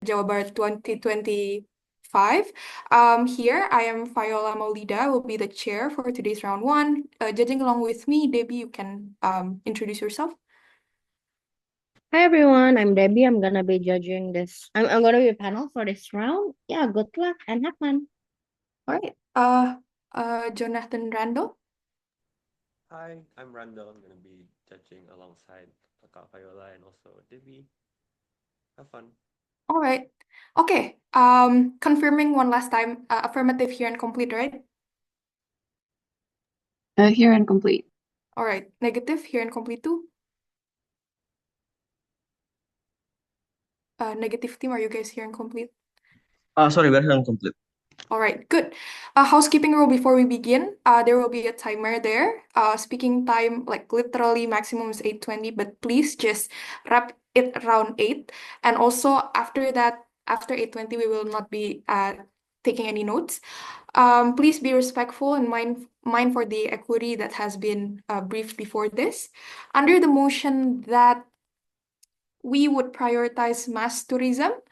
Jawa Barat 2025. Here, I am Viola Maulida, will be the chair for today's round one. Judging along with me, Debbie, you can introduce yourself. Hi everyone, I'm Debbie. I'm gonna be judging this. I'm gonna be a panel for this round. Yeah, good luck and have fun. All right. Jonathan Randall. Hi, I'm Randall. I'm gonna be judging alongside Kak Viola and also Debbie. Have fun. All right. Okay. Confirming one last time, affirmative here and complete, right? Here and complete. All right. Negative here and complete too. Negative team, are you guys here and complete? Sorry, we're incomplete. All right, good. Housekeeping rule before we begin. There will be a timer there. Speaking time, like literally maximum is 8:20, but please just wrap it around 8. And also after that, after 8:20, we will not be taking any notes. Please be respectful and mind for the equity that has been briefed before this. Under the motion that we would prioritize mass tourism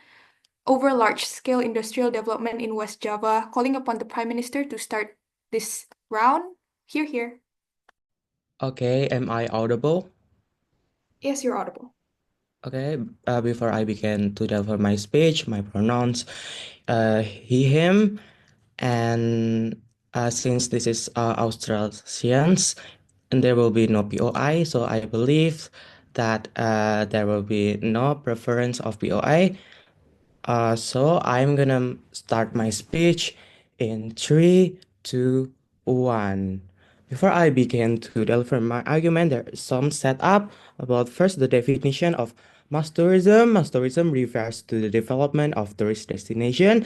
over large-scale industrial development in West Java, calling upon the Prime Minister to start this round. Here. Okay, am I audible? Yes, you're audible. Okay, before I begin to deliver my speech, my pronouns, he, him, and since this is Australians, and there will be no POI, so I believe that there will be no preference of POI. So I'm gonna start my speech in three, two, one. Before I begin to deliver my argument, there is some setup about first the definition of mass tourism. Mass tourism refers to the development of tourist destination.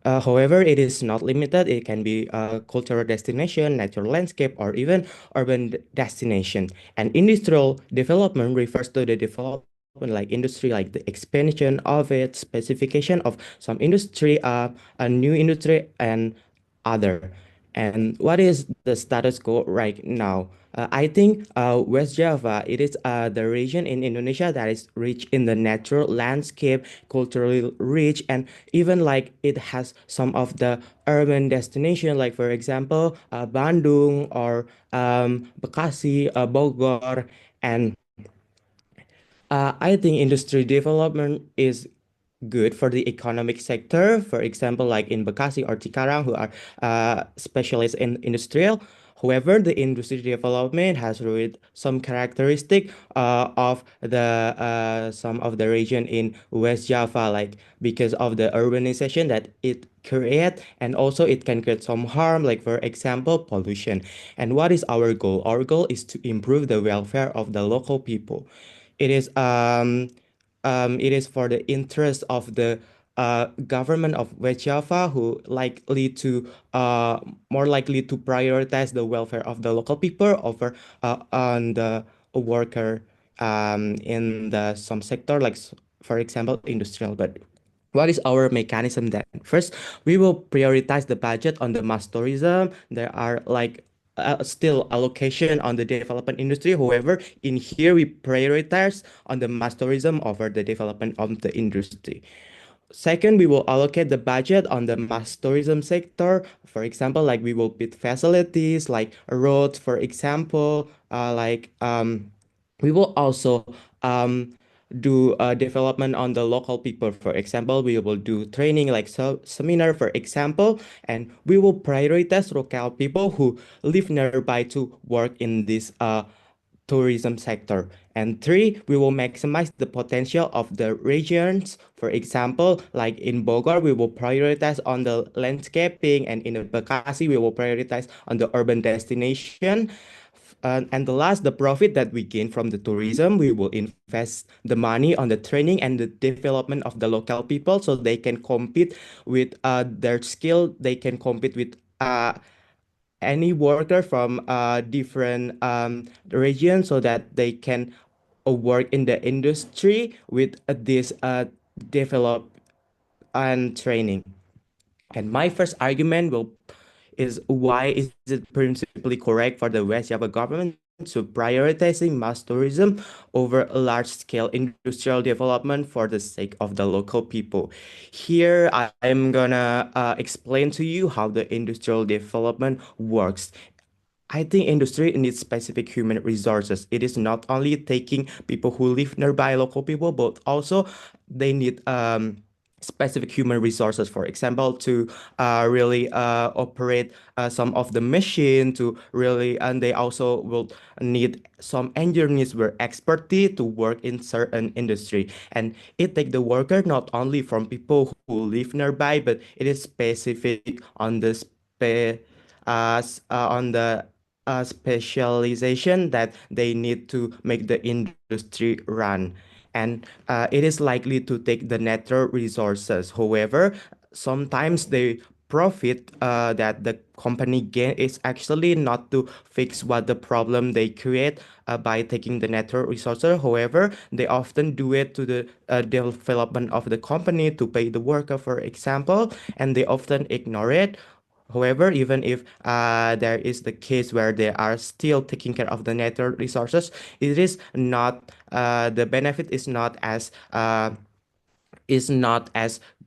However, it is not limited. It can be a cultural destination, natural landscape, or even urban destination. And industrial development refers to the development like industry, like the expansion of it, specification of some industry, a new industry, and other. And what is the status quo right now? I think West Java, it is the region in Indonesia that is rich in the natural landscape, culturally rich, and even like it has some of the urban destination, like for example, Bandung or Bekasi, Bogor, and I think industry development is good for the economic sector. For example, like in Bekasi or Cikarang, who are specialists in industrial. However, the industry development has ruined some characteristic of the some of the region in West Java, like because of the urbanization that it create, and also it can create some harm, like for example, pollution. And what is our goal? Our goal is to improve the welfare of the local people. It is it is for the interest of the government of West Java, who likely to more likely to prioritize the welfare of the local people over on the worker in the some sector, like for example industrial. But what is our mechanism then? First, we will prioritize the budget on the mass tourism. There are like still allocation on the development industry. However, in here we prioritize on the mass tourism over the development of the industry. Second, we will allocate the budget on the mass tourism sector. For example, like we will build facilities like roads, for example, we will also do development on the local people. For example, we will do training like seminar, for example, and we will prioritize local people who live nearby to work in this tourism sector. And three, we will maximize the potential of the regions. For example, like in Bogor, we will prioritize on the landscaping, and in Bekasi, we will prioritize on the urban destination. And the last, the profit that we gain from the tourism, we will invest the money on the training and the development of the local people so they can compete with their skill. They can compete with any worker from different regions so that they can work in the industry with this develop and training. And my first argument will is why is it principally correct for the West Java government to prioritizing mass tourism over large-scale industrial development for the sake of the local people. Here, I'm gonna explain to you how the industrial development works. I think industry needs specific human resources. It is not only taking people who live nearby local people, but also they need specific human resources, for example, to really operate some of the machine to really, and they also will need some engineers with expertise to work in certain industry. And it take the worker not only from people who live nearby, but it is specific on the on the specialization that they need to make the industry run. And it is likely to take the natural resources. However, sometimes the profit that the company gain is actually not to fix what the problem they create by taking the natural resources. However, they often do it to the development of the company to pay the worker, for example, and they often ignore it. However, even if there is the case where they are still taking care of the natural resources, it is not the benefit is not as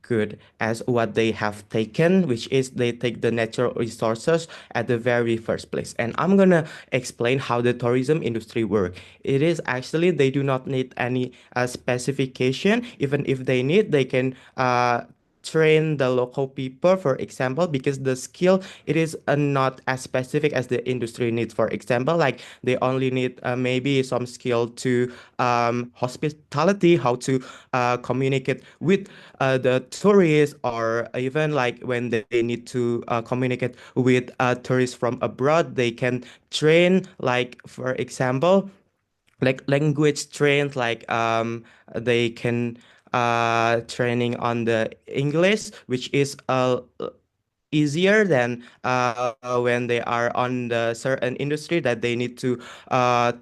good as what they have taken, which is they take the natural resources at the very first place. And I'm gonna explain how the tourism industry work. It is actually they do not need any specification. Even if they need, they can train the local people, for example, because the skill it is not as specific as the industry needs. For example, like they only need maybe some skill to hospitality, how to communicate with the tourists, or even like when they need to communicate with tourists from abroad, they can train, like for example, like language trained, like they can training on the English, which is easier than when they are on the certain industry that they need to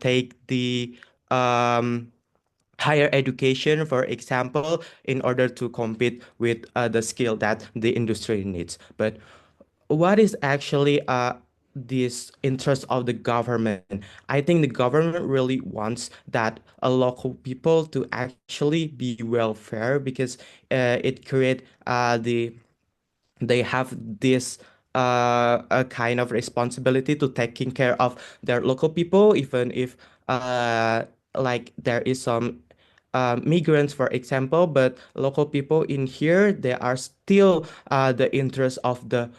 take the um, higher education, for example, in order to compete with the skill that the industry needs. But what is actually this interest of the government? I think the government really wants that local people to actually be welfare, because it create the they have this a kind of responsibility to taking care of their local people, even if like there is some migrants, for example, but local people in here, they are still the interest of the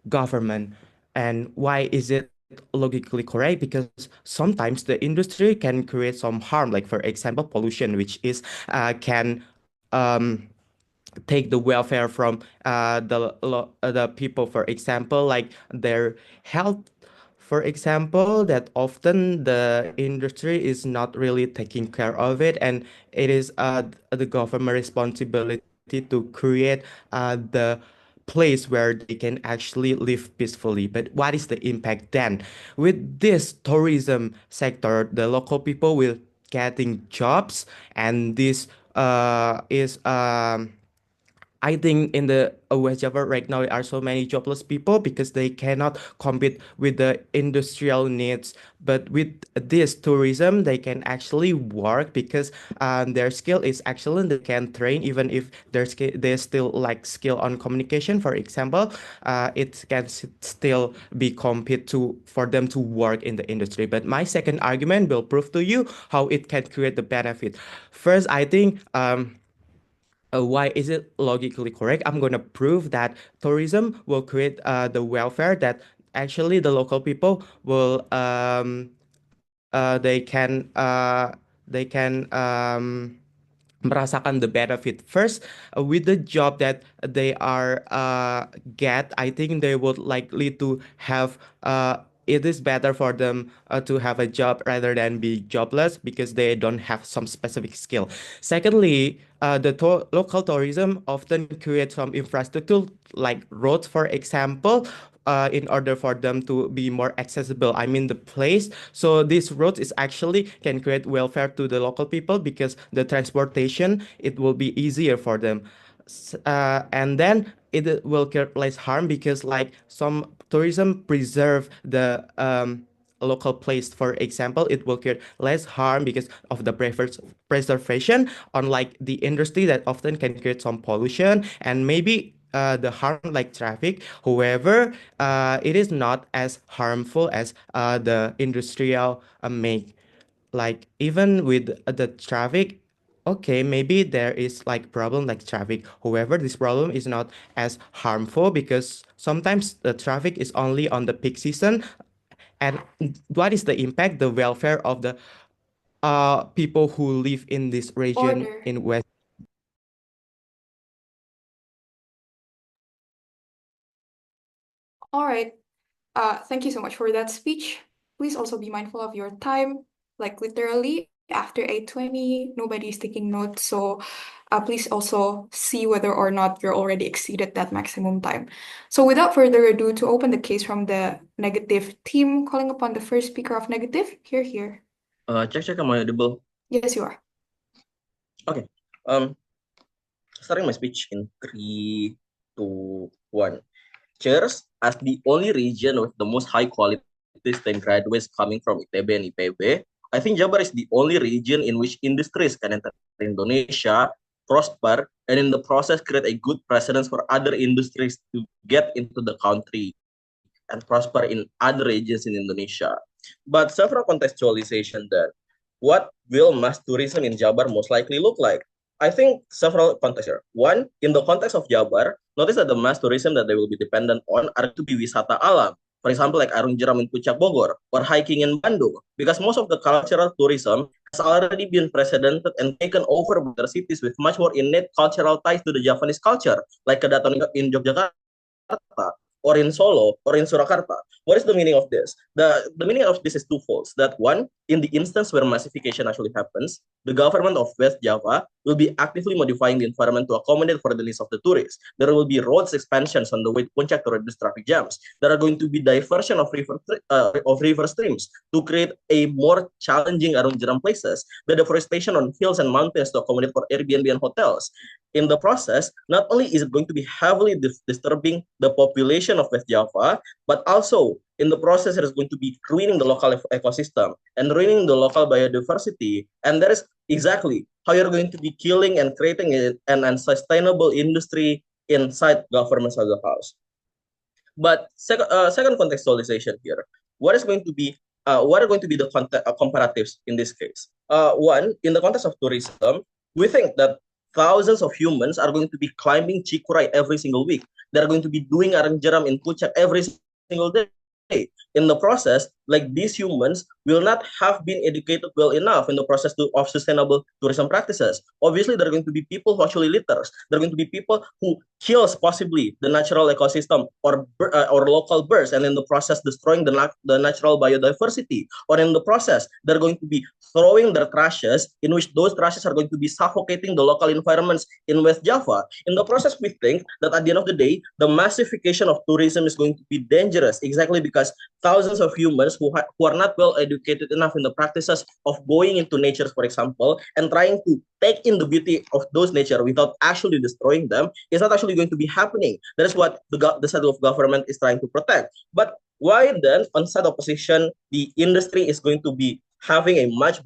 government. And why is it logically correct? Because sometimes the industry can create some harm, like for example pollution, which is can take the welfare from the people, for example, like their health, for example, that often the industry is not really taking care of it, and it is the government responsibility to create the place where they can actually live peacefully. But what is the impact then? With this tourism sector, the local people will getting jobs, and this is I think in the West Java right now there are so many jobless people because they cannot compete with the industrial needs. But with this tourism, they can actually work because their skill is excellent. They can train even if their skill they still like skill on communication, for example. It can still be compete to for them to work in the industry. But my second argument will prove to you how it can create the benefit. First, I think. Why is it logically correct? I'm going to prove that tourism will create the welfare that actually the local people will they can merasakan the benefit first with the job that they are get. I think they would likely to have it is better for them to have a job rather than be jobless because they don't have some specific skill. Secondly, the local tourism often creates some infrastructure like roads, for example, in order for them to be more accessible. I mean the place. So this road is actually can create welfare to the local people because the transportation it will be easier for them. And then it will create less harm because like some tourism preserve the local place. For example, it will create less harm because of the preservation, unlike the industry that often can create some pollution and maybe the harm like traffic. However, it is not as harmful as the industrial make. Like even with the traffic, okay, maybe there is like problem like traffic. However, this problem is not as harmful because sometimes the traffic is only on the peak season. And what is the impact? The welfare of the people who live in this region Order. in West. All right. Thank you so much for that speech. Please also be mindful of your time. Like literally after 8:20, nobody is taking notes. So please also see whether or not you're already exceeded that maximum time. So without further ado, to open the case from the negative team, calling upon the first speaker of negative. Here. Check, am I audible? Yes, you are. Okay. Starting my speech in 3, 2, 1. Cheers, as the only region with the most high quality STEM graduates coming from ITB and IPB, I think Jabar is the only region in which industries can enter Indonesia, prosper, and in the process create a good precedence for other industries to get into the country and prosper in other regions in Indonesia. But several contextualization then, what will mass tourism in Jabar most likely look like? I think several contexts here. One, in the context of Jabar, notice that the mass tourism that they will be dependent on are to be wisata alam. For example, like Arung Jeram in Puncak Bogor or hiking in Bandung, because most of the cultural tourism has already been precedented and taken over by other cities with much more innate cultural ties to the Japanese culture, like Kedaton in Yogyakarta or in Solo or in Surakarta. What is the meaning of this? The meaning of this is twofold. That one, in the instance where massification actually happens, the government of West Java will be actively modifying the environment to accommodate for the needs of the tourists. There will be roads expansions on the way to Puncak to reduce traffic jams. There are going to be diversion of river streams to create a more challenging Arung Jeram places. The deforestation on hills and mountains to accommodate for Airbnb and hotels. In the process, not only is it going to be heavily disturbing the population of West Java, but also in the process it is going to be ruining the local ecosystem and ruining the local biodiversity. And that is exactly how you're going to be killing and creating an unsustainable industry inside government of the house. But second contextualization here, what is going to be what are going to be the comparatives in this case? One, in the context of tourism, we think that thousands of humans are going to be climbing Cikuray every single week. They're going to be doing Arang Jeram in Puncak every single day. In the process, like these humans will not have been educated well enough in the process of sustainable tourism practices. Obviously, there are going to be people who actually litters. There are going to be people who kills possibly the natural ecosystem or local birds, and in the process destroying the natural biodiversity. Or in the process, they're going to be throwing their trashes, in which those trashes are going to be suffocating the local environments in West Java. In the process, we think that at the end of the day, the massification of tourism is going to be dangerous, exactly because thousands of humans who are not well educated enough in the practices of going into nature, for example, and trying to take in the beauty of those nature without actually destroying them is not actually going to be happening. That is what the side of government is trying to protect. But why then, on side opposition, the industry is going to be having a much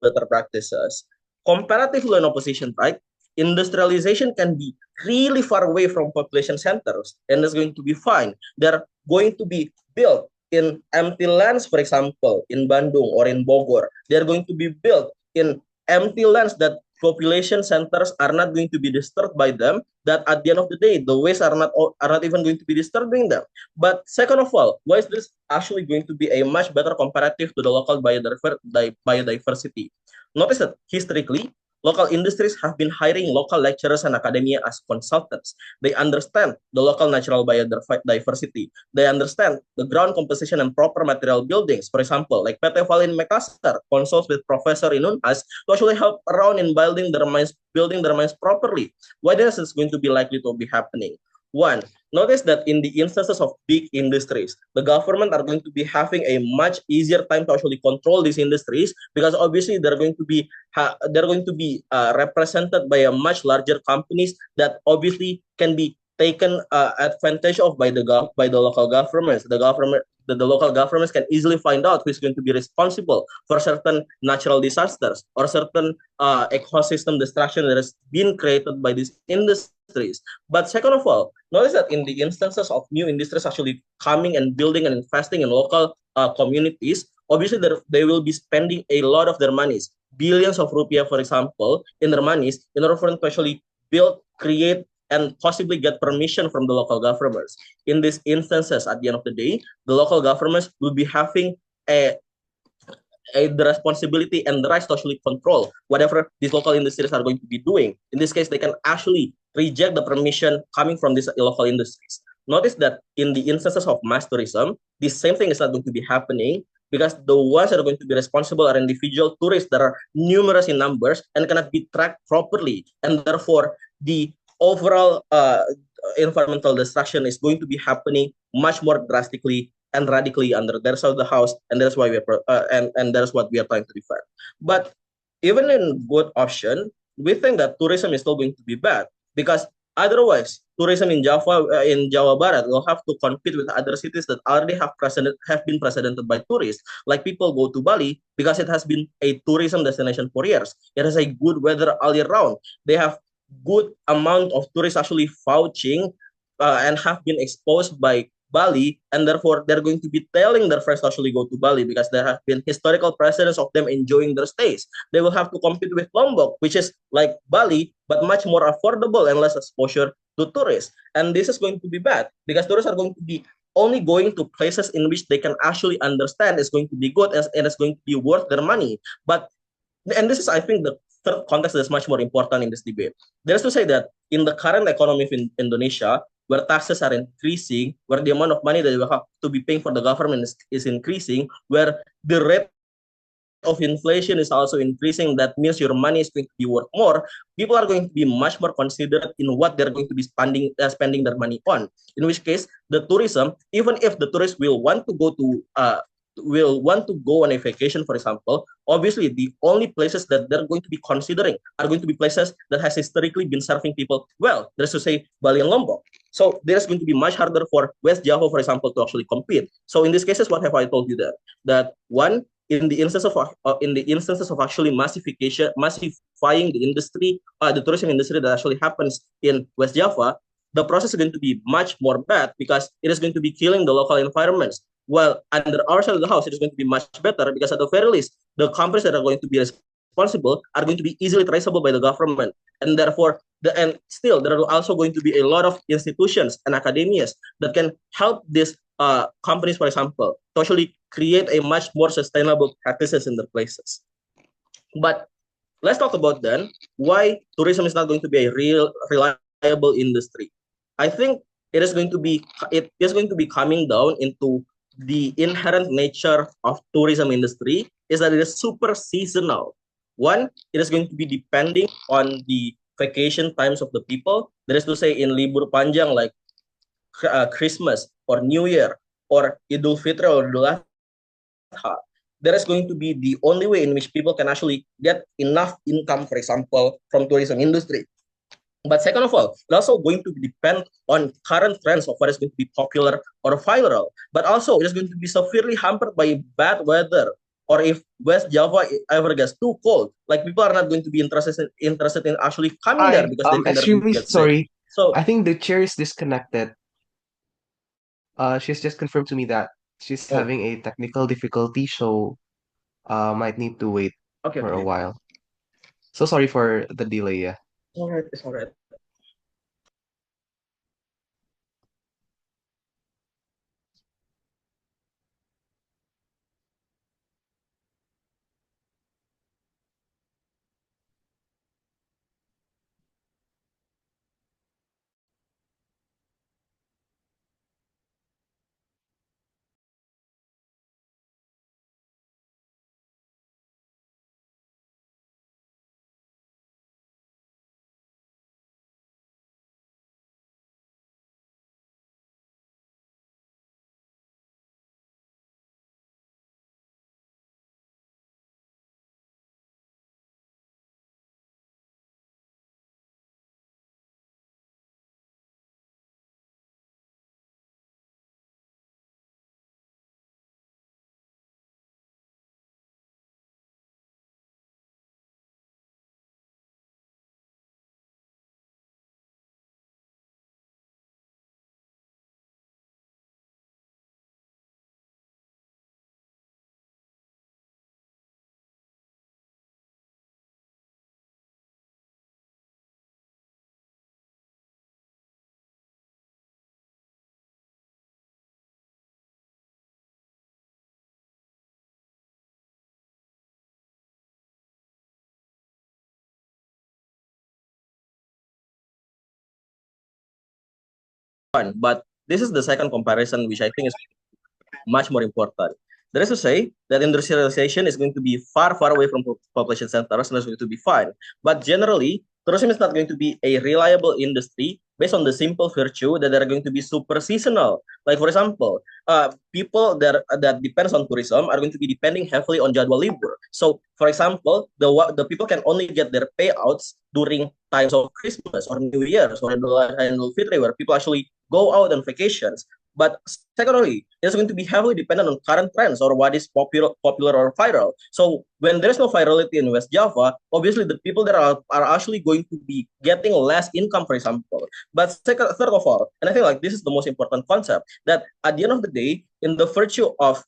better practices? Comparatively in opposition, right? Industrialization can be really far away from population centers, and it's going to be fine. They're going to be built in empty lands, for example, in Bandung or in Bogor. They're going to be built in empty lands that population centers are not going to be disturbed by them, that at the end of the day the waste are not even going to be disturbing them. But second of all, why is this actually going to be a much better comparative to the local biodiversity? Notice that historically local industries have been hiring local lecturers and academia as consultants. They understand the local natural biodiversity. They understand the ground composition and proper material buildings. For example, like PT Valin Makassar consults with professor in UNHAS to actually help around in building their mines properly. Why this is going to be likely to be happening? One, notice that in the instances of big industries, the government are going to be having a much easier time to actually control these industries, because obviously they're going to be represented by a much larger companies that obviously can be taken advantage of by the local governments. The local governments can easily find out who is going to be responsible for certain natural disasters or certain ecosystem destruction that has been created by these industries. But second of all, notice that in the instances of new industries actually coming and building and investing in local communities, obviously they will be spending a lot of their monies, billions of rupiah, for example, in their monies in order for them to actually build, create, and possibly get permission from the local governments. In these instances, at the end of the day, the local governments will be having a, the responsibility and the rights to actually control whatever these local industries are going to be doing. In this case, they can actually reject the permission coming from these local industries. Notice that in the instances of mass tourism, the same thing is not going to be happening because the ones that are going to be responsible are individual tourists that are numerous in numbers and cannot be tracked properly. And therefore, the overall environmental destruction is going to be happening much more drastically and radically under their side of the house, and that's why and that's what we are trying to defend. But even in good option, we think that tourism is still going to be bad because otherwise, tourism in Jawa Barat will have to compete with other cities that already have been precedented by tourists. Like people go to Bali because it has been a tourism destination for years. It has a good weather all year round. They have good amount of tourists actually vouching and have been exposed by Bali, and therefore they're going to be telling their friends to actually go to Bali because there have been historical precedents of them enjoying their stays. They will have to compete with Lombok, which is like Bali, but much more affordable and less exposure to tourists. And this is going to be bad because tourists are going to be only going to places in which they can actually understand is going to be good and it's going to be worth their money. But and this is, I think, the third context that is much more important in this debate. There's to say that in the current economy of Indonesia, where taxes are increasing, where the amount of money that you have to be paying for the government is increasing, where the rate of inflation is also increasing, that means your money is going to be worth more. People are going to be much more considerate in what they're going to be spending their money on. In which case, the tourism, even if the tourists will want to go on a vacation, for example, obviously the only places that they're going to be considering are going to be places that has historically been serving people well. There's to say Bali and Lombok. So there's going to be much harder for West Java, for example, to actually compete. So in these cases, what have I told you there? That one, in the instances of actually massifying the industry, the tourism industry that actually happens in West Java, the process is going to be much more bad because it is going to be killing the local environments. While under our side of the house, it is going to be much better because at the very least, the companies that are going to be responsible are going to be easily traceable by the government, and therefore, and still there are also going to be a lot of institutions and academias that can help these companies, for example, to actually create a much more sustainable practices in their places. But let's talk about then why tourism is not going to be a real reliable industry. I think it is going to be coming down into the inherent nature of tourism industry is that it is super seasonal. One, it is going to be depending on the vacation times of the people. That is to say, in libur panjang like Christmas or New Year or Idul Fitri or Idul Adha, there is going to be the only way in which people can actually get enough income, for example, from tourism industry. But second of all, it's also going to depend on current trends of what is going to be popular or viral. But also, it is going to be severely hampered by bad weather. Or if West Java ever gets too cold, like people are not going to be interested in actually coming there Hi, because they think they're going to extremely get sick. sorry. I So think the chair is disconnected. She's just confirmed to me that she's oh, having a technical difficulty, so might need to wait okay, for a okay. while. So sorry for the delay, yeah. All right, it's all right. one. But this is the second comparison, which I think is much more important. That is to say that industrialization is going to be far, far away from population centers and it's going to be fine. But generally, tourism is not going to be a reliable industry based on the simple virtue that they're going to be super seasonal. Like, for example, people that depends on tourism are going to be depending heavily on jadwal libur. So, for example, the people can only get their payouts during times of Christmas or New Year's or Idul Fitri, where people actually go out on vacations. But secondly, it's going to be heavily dependent on current trends or what is popular or viral. So when there's no virality in West Java, obviously the people that are actually going to be getting less income, for example. But third of all, and I think like this is the most important concept, that at the end of the day, in the virtue of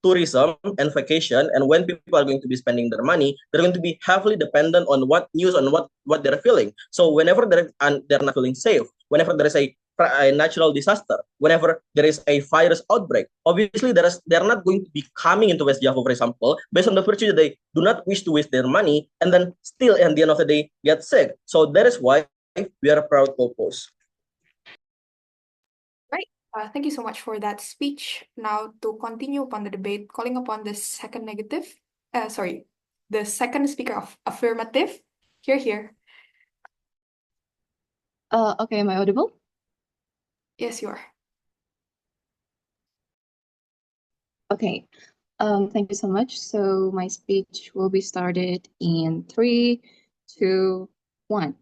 tourism and vacation, and when people are going to be spending their money, they're going to be heavily dependent on what news on what they're feeling. So whenever they're not feeling safe, whenever there is a natural disaster, whenever there is a virus outbreak, obviously they're not going to be coming into West Java, for example, based on the virtue that they do not wish to waste their money and then still at the end of the day get sick. So that is why we are proud to oppose. Right. Thank you so much for that speech. Now, to continue upon the debate, calling upon the second the second speaker of affirmative. Here. Okay, am I audible? Yes, you are. Okay. Thank you so much. So my speech will be started in 3, 2, 1.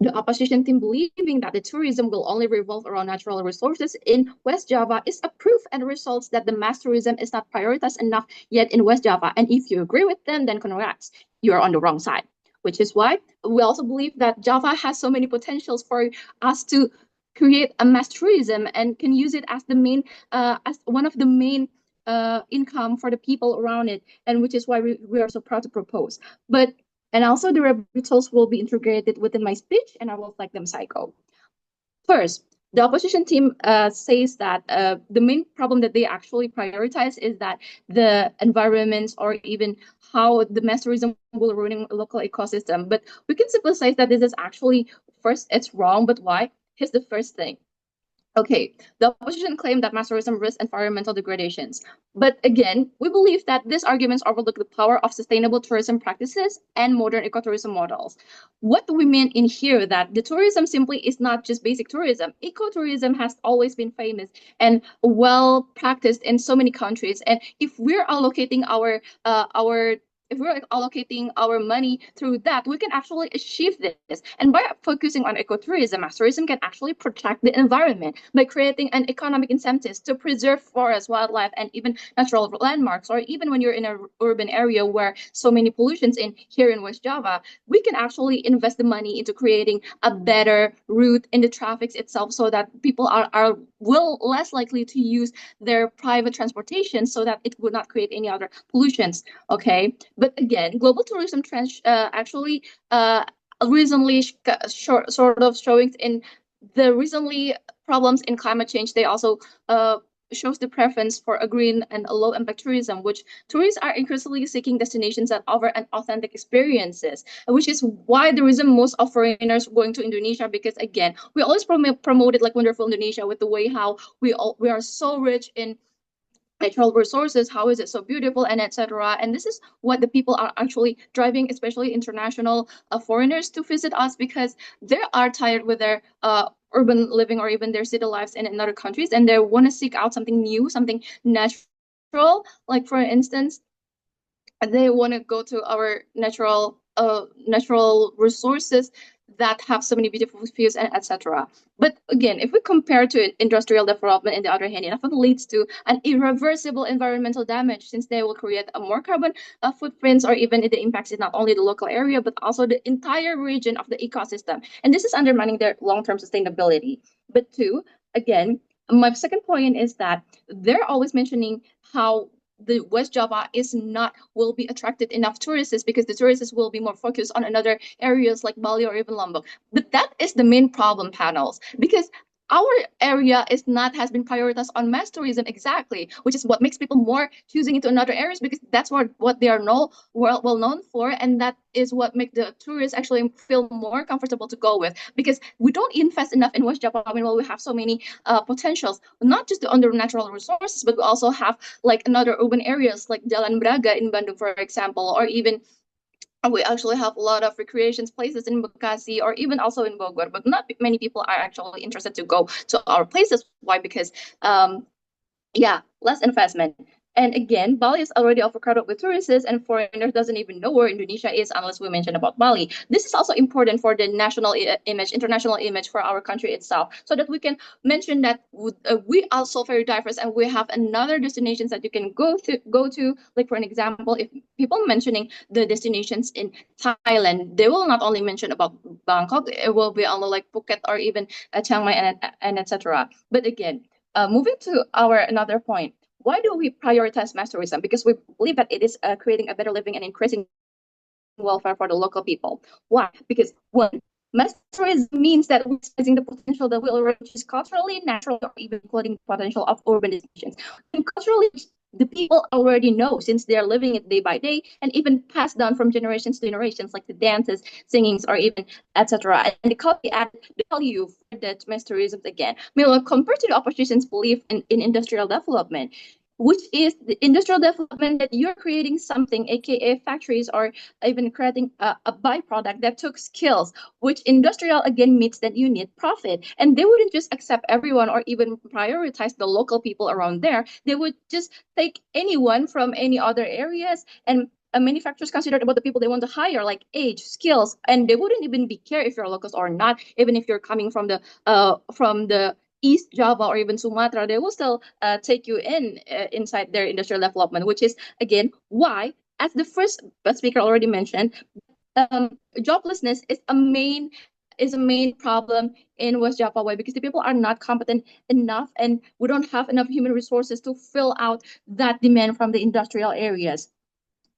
The opposition team believing that the tourism will only revolve around natural resources in West Java is a proof and results that the mass tourism is not prioritized enough yet in West Java. And if you agree with them, then congrats, you are on the wrong side. Which is why we also believe that Java has so many potentials for us to create a mass tourism and can use it as the main, as one of the main income for the people around it, and which is why we are so proud to propose. And also the rebuttals will be integrated within my speech, and I will flag them psycho. First, the opposition team says that the main problem that they actually prioritize is that the environment or even how the mass tourism will ruin a local ecosystem. But we can simply say that this is actually, first, it's wrong, but why? Here's the first thing. Okay, the opposition claimed that mass tourism risks environmental degradations. But again, we believe that these arguments overlook the power of sustainable tourism practices and modern ecotourism models. What do we mean in here? That the tourism simply is not just basic tourism. Ecotourism has always been famous and well practiced in so many countries. And if we're allocating our if we're allocating our money through that, we can actually achieve this. And by focusing on ecotourism, mass tourism can actually protect the environment by creating an economic incentives to preserve forests, wildlife, and even natural landmarks. Or even when you're in an urban area where so many pollutions here in West Java, we can actually invest the money into creating a better route in the traffic itself, so that people are less likely to use their private transportation, so that it would not create any other pollutions. Okay, but again, global tourism trends actually recently sort of showing in the recently problems in climate change. They also shows the preference for a green and a low impact tourism, which tourists are increasingly seeking destinations that offer an authentic experiences, which is why the reason most of foreigners going to Indonesia, because again, we always promoted like wonderful Indonesia with the way how we are so rich in natural resources, how is it so beautiful, and etc. And this is what the people are actually driving, especially international foreigners, to visit us, because they are tired with their urban living or even their city lives in other countries, and they want to seek out something new, something natural. Like for instance, they want to go to our natural resources that have so many beautiful views and etc. But again, if we compare to industrial development, on the other hand, it often leads to an irreversible environmental damage, since they will create a more carbon footprints, or even the impacts in not only the local area but also the entire region of the ecosystem, and this is undermining their long-term sustainability. But two, again, my second point is that they're always mentioning how the West Java will be attracted enough tourists, because the tourists will be more focused on another areas like Bali or even Lombok. But that is the main problem, panels, because our area has been prioritized on mass tourism exactly, which is what makes people more choosing into another areas because that's what they are well known for, and that is what makes the tourists actually feel more comfortable to go with, because we don't invest enough in West Java. I mean, well, we have so many potentials, not just under natural resources, but we also have like another urban areas like Jalan Braga in Bandung, for example, or even we actually have a lot of recreation places in Bekasi or even also in Bogor, but not many people are actually interested to go to our places. Why? Because yeah, less investment. And again, Bali is already overcrowded with tourists, and foreigners doesn't even know where Indonesia is unless we mention about Bali. This is also important for the national image, international image for our country itself, so that we can mention that we are also very diverse, and we have another destinations that you can go to. Like for an example, if people mentioning the destinations in Thailand, they will not only mention about Bangkok, it will be only like Phuket or even Chiang Mai and etc. But again, moving to our another point, why do we prioritize mass tourism? Because we believe that it is creating a better living and increasing welfare for the local people. Why? Because one, mass tourism means that we're seizing the potential that we already reach culturally, naturally, or even including the potential of urban destinations. And culturally, the people already know since they're living it day by day and even passed down from generations to generations, like the dances, singings, or even etc. And the copy added the value for the mass tourism again. Meanwhile, compared to the opposition's belief in industrial development, which is the industrial development that you're creating something, aka factories, or even creating a byproduct that took skills, which industrial again means that you need profit. And they wouldn't just accept everyone or even prioritize the local people around there. They would just take anyone from any other areas, and manufacturers considered about the people they want to hire, like age, skills, and they wouldn't even be care if you're locals or not, even if you're coming from the East Java or even Sumatra. They will still take you inside their industrial development, which is again why, as the first speaker already mentioned, joblessness is a main problem in West Java. Why? Because the people are not competent enough, and we don't have enough human resources to fill out that demand from the industrial areas.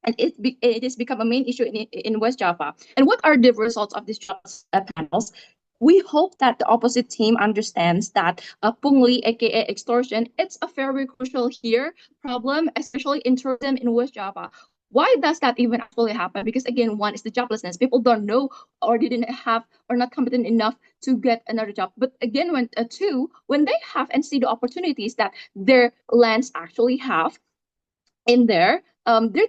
And it has become a main issue in West Java. And what are the results of these jobs panels? We hope that the opposite team understands that pungli, aka extortion, it's a very crucial here problem, especially in tourism in West Java. Why does that even actually happen? Because again, one is the joblessness. People don't know or didn't have or not competent enough to get another job. But again, when they have and see the opportunities that their lands actually have in there,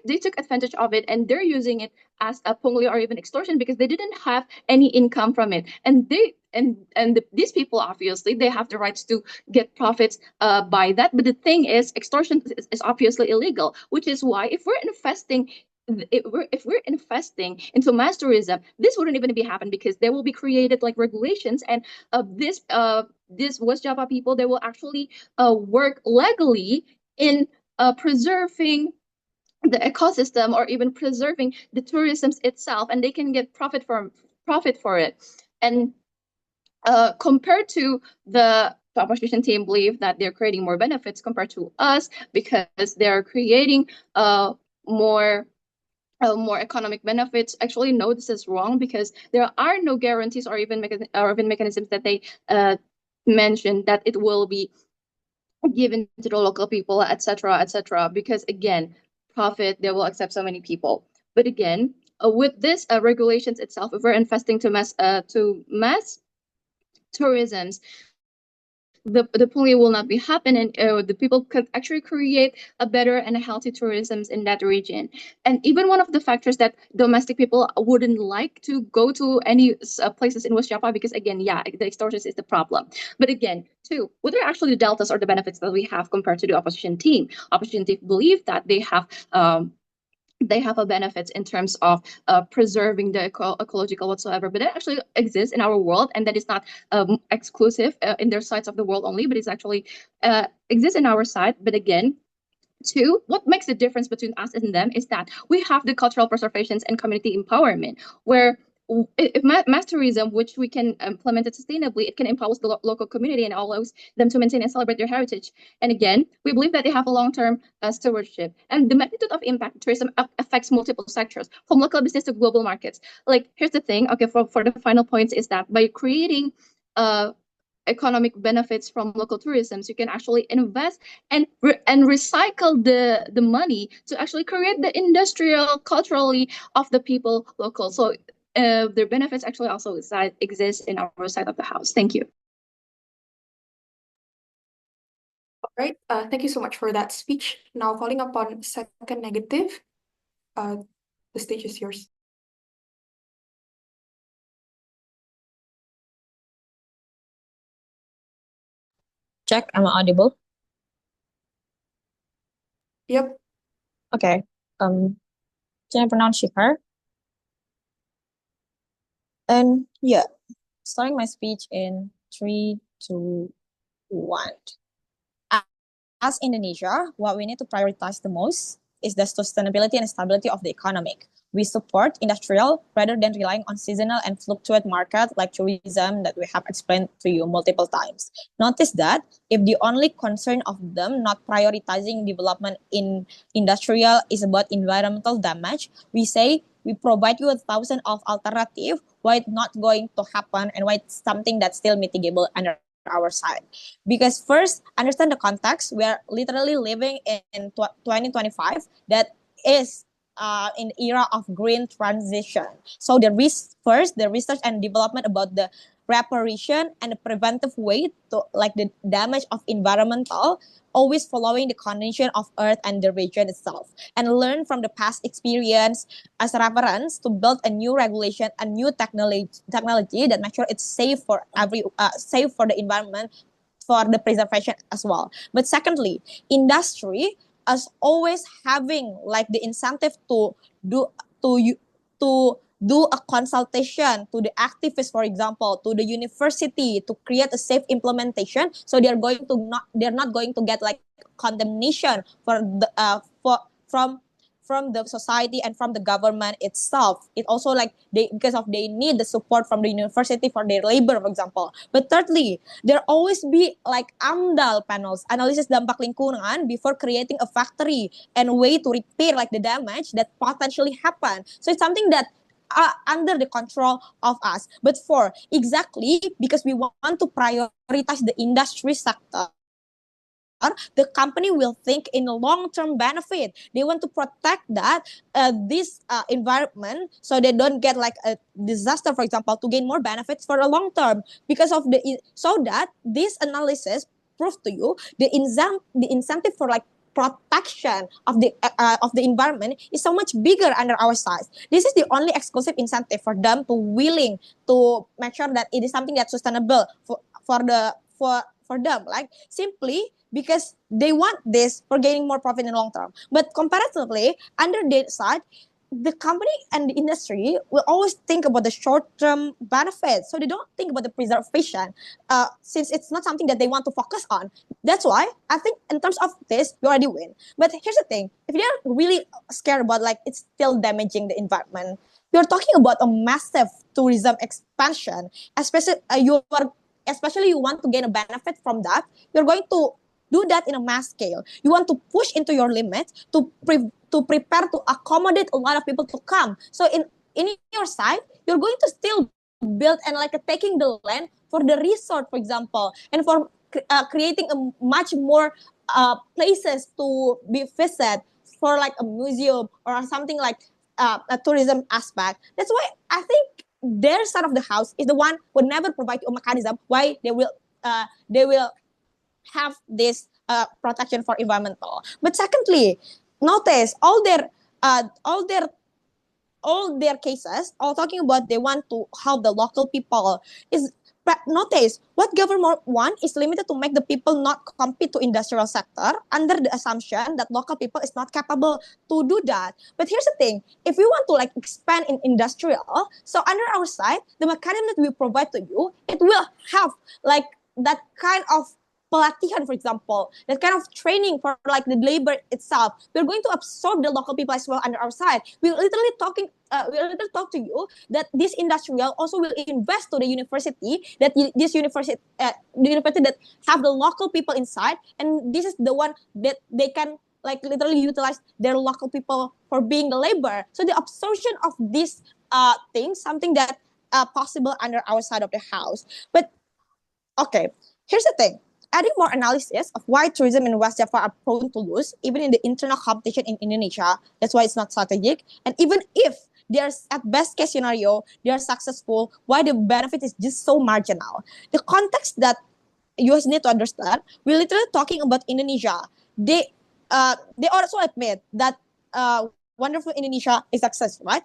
they took advantage of it, and they're using it as a pungli or even extortion because they didn't have any income from it. And these people, obviously they have the rights to get profits by that. But the thing is, extortion is obviously illegal, which is why if we're investing into mass tourism, this wouldn't even be happen, because there will be created like regulations, and this West Java people, they will actually work legally in preserving the ecosystem or even preserving the tourism itself, and they can get profit for it. And compared to the opposition team, believe that they're creating more benefits compared to us, because they're creating more economic benefits. Actually, no, this is wrong, because there are no guarantees or even mechanisms that they mentioned that it will be given to the local people, etc. Because again, profit, they will accept so many people. But again, with this regulations itself, if we're investing to mass tourisms, the pulling will not be happening. The people could actually create a better and a healthy tourism in that region. And even one of the factors that domestic people wouldn't like to go to any places in West Java, because again, yeah, the extortion is the problem. But again, two, what are actually the deltas or the benefits that we have compared to the opposition team? Opposition team believe that they have a benefits in terms of preserving the ecological whatsoever, but it actually exists in our world, and that is not exclusive in their sides of the world only, but it's actually exists in our side. But again, two, what makes the difference between us and them is that we have the cultural preservations and community empowerment, where if mass tourism, which we can implement it sustainably, it can empower the local community and allows them to maintain and celebrate their heritage. And again, we believe that they have a long-term stewardship. And the magnitude of impact tourism affects multiple sectors, from local business to global markets. Like, here's the thing, okay, for the final points is that by creating economic benefits from local tourism. So you can actually invest and recycle the money to actually create the industrial culturally of the people local. So their benefits actually also exist in our side of the house. Thank you. All right. Thank you so much for that speech. Now calling upon second negative. The stage is yours. Check, am I audible? Yep. Okay. Can I pronounce Shikar? And yeah, starting my speech in 3, 2, 1. As Indonesia, what we need to prioritize the most is the sustainability and stability of the economic. We support industrial rather than relying on seasonal and fluctuate market like tourism that we have explained to you multiple times. Notice that if the only concern of them not prioritizing development in industrial is about environmental damage, we say we provide you 1,000 of alternative why it's not going to happen and why it's something that's still mitigable under our side. Because first, understand the context. We are literally living in 2025 that is in era of green transition. So the research and development about the reparation and the preventive way to like the damage of environmental, always following the condition of earth and the region itself, and learn from the past experience as a reference to build a new regulation, a new technology that make sure it's safe for safe for the environment, for the preservation as well. But secondly, industry as always having like the incentive to do to to do a consultation to the activists, for example, to the university to create a safe implementation. So they're not going to get like condemnation for the from the society and from the government itself. It also like because of they need the support from the university for their labor, for example. But thirdly, there always be like AMDAL panels, analysis dampak lingkungan, before creating a factory and way to repair like the damage that potentially happen. So it's something that under the control of us. But for exactly because we want to prioritize the industry sector, the company will think in a long-term benefit. They want to protect that this environment so they don't get like a disaster, for example, to gain more benefits for a long term. Because of so that this analysis proves to you the incentive for like protection of the environment is so much bigger under our side. This is the only exclusive incentive for them to willing to make sure that it is something that's sustainable for them, like simply because they want this for gaining more profit in the long term. But comparatively, under their side, the company and the industry will always think about the short-term benefits. So they don't think about the preservation, since it's not something that they want to focus on. That's why I think in terms of this, we already win. But here's the thing: if they're really scared about like it's still damaging the environment, you're talking about a massive tourism expansion, especially especially you want to gain a benefit from that. You're going to do that in a mass scale. You want to push into your limits to prepare to accommodate a lot of people to come. So in your side, you're going to still build and like taking the land for the resort, for example, and for creating a much more places to be visited for like a museum or something like a tourism aspect. That's why I think their side of the house is the one who never provide you a mechanism why they will have this protection for environmental. But secondly, notice all their cases, all talking about they want to help the local people. Is but notice what government want is limited to make the people not compete to industrial sector under the assumption that local people is not capable to do that. But here's the thing: if we want to like expand in industrial, so under our side, the mechanism that we provide to you, it will have like that kind of pelatihan, for example, that kind of training for like the labor itself. We're going to absorb the local people as well under our side. We literally talk to you that this industrial also will invest to the university, that this university, the university that have the local people inside, and this is the one that they can like literally utilize their local people for being the labor. So the absorption of these things, something that possible under our side of the house. But Okay, here's the thing. Adding more analysis of why tourism in West Java are prone to lose, even in the internal competition in Indonesia. That's why it's not strategic. And even if there's at best case scenario, they are successful, why the benefit is just so marginal. The context that you need to understand, we're literally talking about Indonesia. They also admit that wonderful Indonesia is success, right?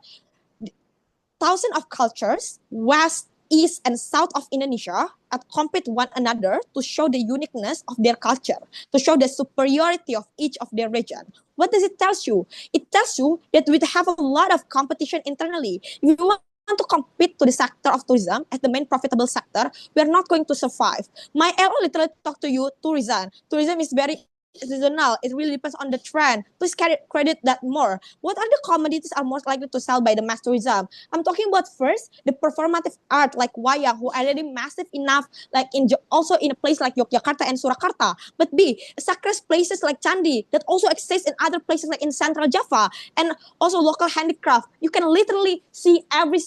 Thousands of cultures, west, east, and south of Indonesia, compete one another to show the uniqueness of their culture, to show the superiority of each of their region. What does it tell you? It tells you that we have a lot of competition internally. If you want to compete to the sector of tourism as the main profitable sector, we are not going to survive. My LO literally talk to you tourism. Tourism is very seasonal. It really depends on the trend. Please credit that more. What are the commodities are most likely to sell by the mass tourism? I'm talking about first the performative art like wayang, who already massive enough, like also in a place like Yogyakarta and Surakarta. But B, sacred places like Candi that also exist in other places like in Central Java, and also local handicraft. You can literally see every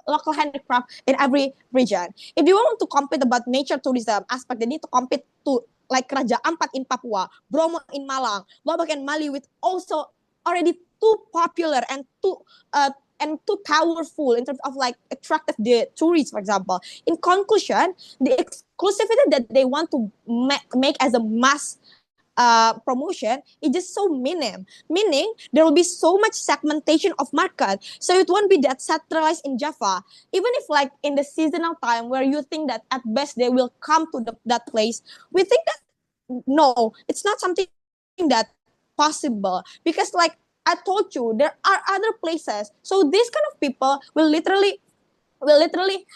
local handicraft in every region. If you want to compete about nature tourism aspect, they need to compete to like Raja Ampat in Papua, Bromo in Malang, Lombok and Mali, with also already too popular and too powerful in terms of like attractive the tourists, for example. In conclusion, the exclusivity that they want to make as a mass promotion is just so meaning there will be so much segmentation of market, so it won't be that centralized in Java. Even if like in the seasonal time where you think that at best they will come to that place, we think that no, it's not something that possible, because like I told you, there are other places, so these kind of people will literally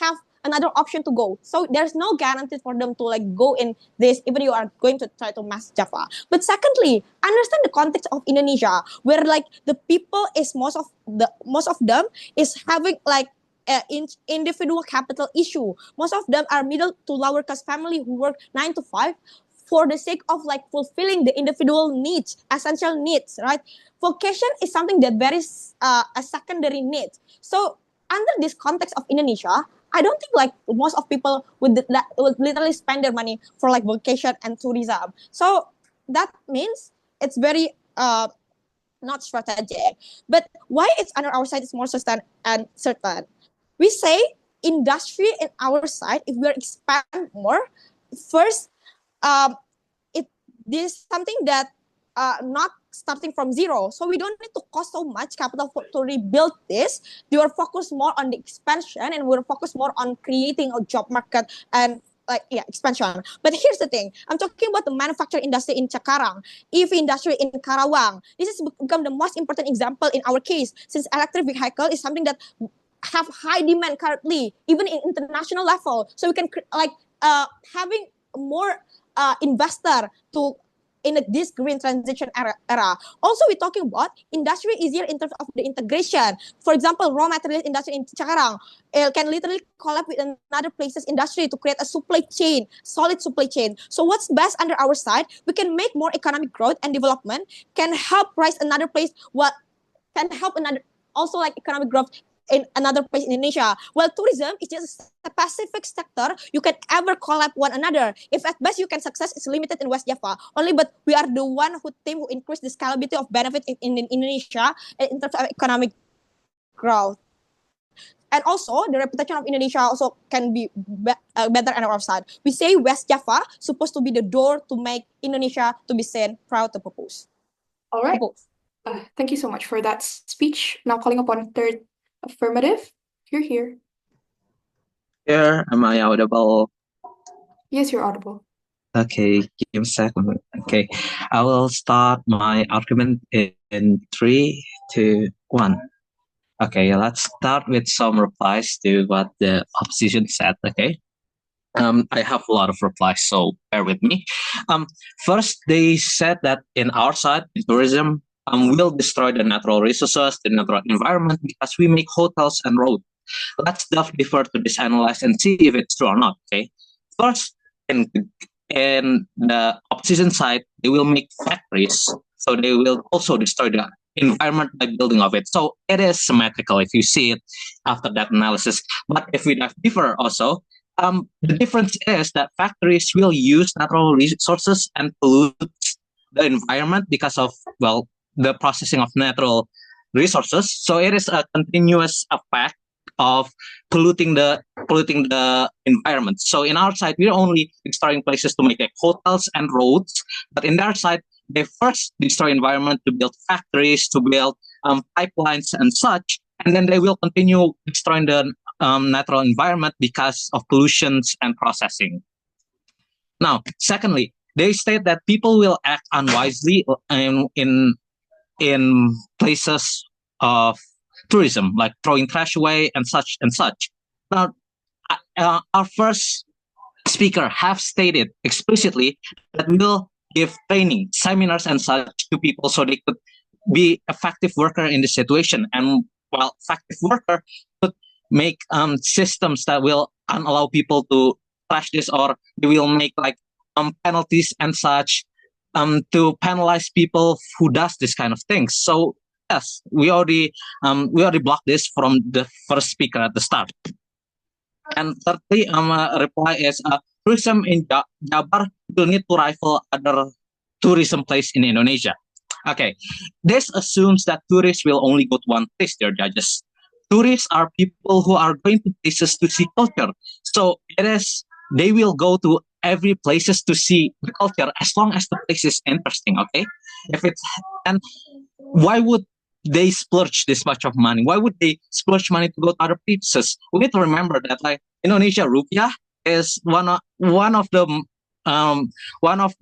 have another option to go. So there's no guarantee for them to like go in this, even you are going to try to mass Java. But secondly, understand the context of Indonesia, where like the people is most of them is having like individual capital issue. Most of them are middle to lower class family who work 9 to 5 for the sake of like fulfilling the individual needs, essential needs, right? Vocation is something that varies a secondary need. So under this context of Indonesia, I don't think like most of people would literally spend their money for like vacation and tourism. So that means it's very not strategic. But why it's under our side is more certain and certain. We say industry in our side, if we expand more, first, it this is something that not starting from zero. So we don't need to cost so much capital to rebuild this. We are focused more on the expansion, and we're focused more on creating a job market and expansion. But here's the thing. I'm talking about the manufacturing industry in Cikarang, EV industry in Karawang. This has become the most important example in our case, since electric vehicle is something that have high demand currently, even in international level. So we can having more investor to in this green transition era. Also, we're talking about industry easier in terms of the integration. For example, raw materials industry in Cikarang can literally collab with another places industry to create a supply chain, solid supply chain. So what's best under our side? We can make more economic growth and development, can help rise another place, what can help another also like economic growth in another place in Indonesia. Well, tourism is just a specific sector you can ever collab one another. If at best you can success, it's limited in West Java only, but we are the one who increase the scalability of benefit in Indonesia in terms of economic growth. And also, the reputation of Indonesia also can be better on our side. We say West Java supposed to be the door to make Indonesia to be seen proud to propose. All right. Thank you so much for that speech. Now calling upon third affirmative. You're here. Here, am I audible? Yes, you're audible. Okay, give a second. Okay, I will start my argument in 3, 2, 1. Okay, let's start with some replies to what the opposition said. Okay. I have a lot of replies, so bear with me. First, they said that in our side, tourism will destroy the natural resources, the natural environment, because we make hotels and roads. Let's delve deeper to this analyze and see if it's true or not. Okay. First, in the opposition side, they will make factories, so they will also destroy the environment by building of it. So it is symmetrical if you see it after that analysis. But if we dive deeper also, The difference is that factories will use natural resources and pollute the environment because of, well, the processing of natural resources. So it is a continuous effect of polluting the environment. So in our side, we're only destroying places to make like hotels and roads, but in their side, they first destroy environment to build factories, to build pipelines and such, and then they will continue destroying the natural environment because of pollutions and processing. Now, secondly, they state that people will act unwisely in places of tourism, like throwing trash away and such and such. Now, our first speaker have stated explicitly that we will give training, seminars, and such to people so they could be effective worker in this situation. And while effective worker could make systems that will allow people to trash this, or they will make like penalties and such to penalize people who does this kind of things. So yes, we already blocked this from the first speaker at the start. And thirdly, reply is tourism in Jabar will need to rival other tourism place in Indonesia. Okay, this assumes that tourists will only go to one place, dear judges. Tourists are people who are going to places to see culture. So they will go to every places to see the culture as long as the place is interesting, okay? And why would they splurge this much of money? Why would they splurge money to go to other places? We need to remember that like Indonesia rupiah is one of the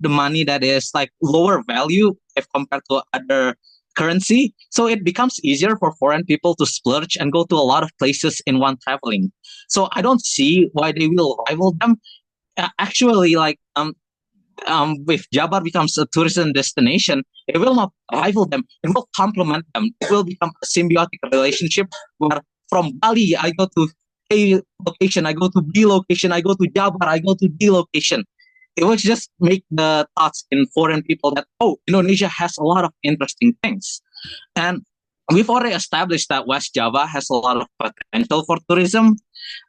money that is like lower value if compared to other currency. So it becomes easier for foreign people to splurge and go to a lot of places in one traveling. So I don't see why they will rival them. Actually, like if Jabar becomes a tourism destination, it will not rival them. It will complement them. It will become a symbiotic relationship where from Bali, I go to A location, I go to B location, I go to Jabar, I go to D location. It will just make the thoughts in foreign people that, oh, Indonesia has a lot of interesting things. And we've already established that West Java has a lot of potential for tourism,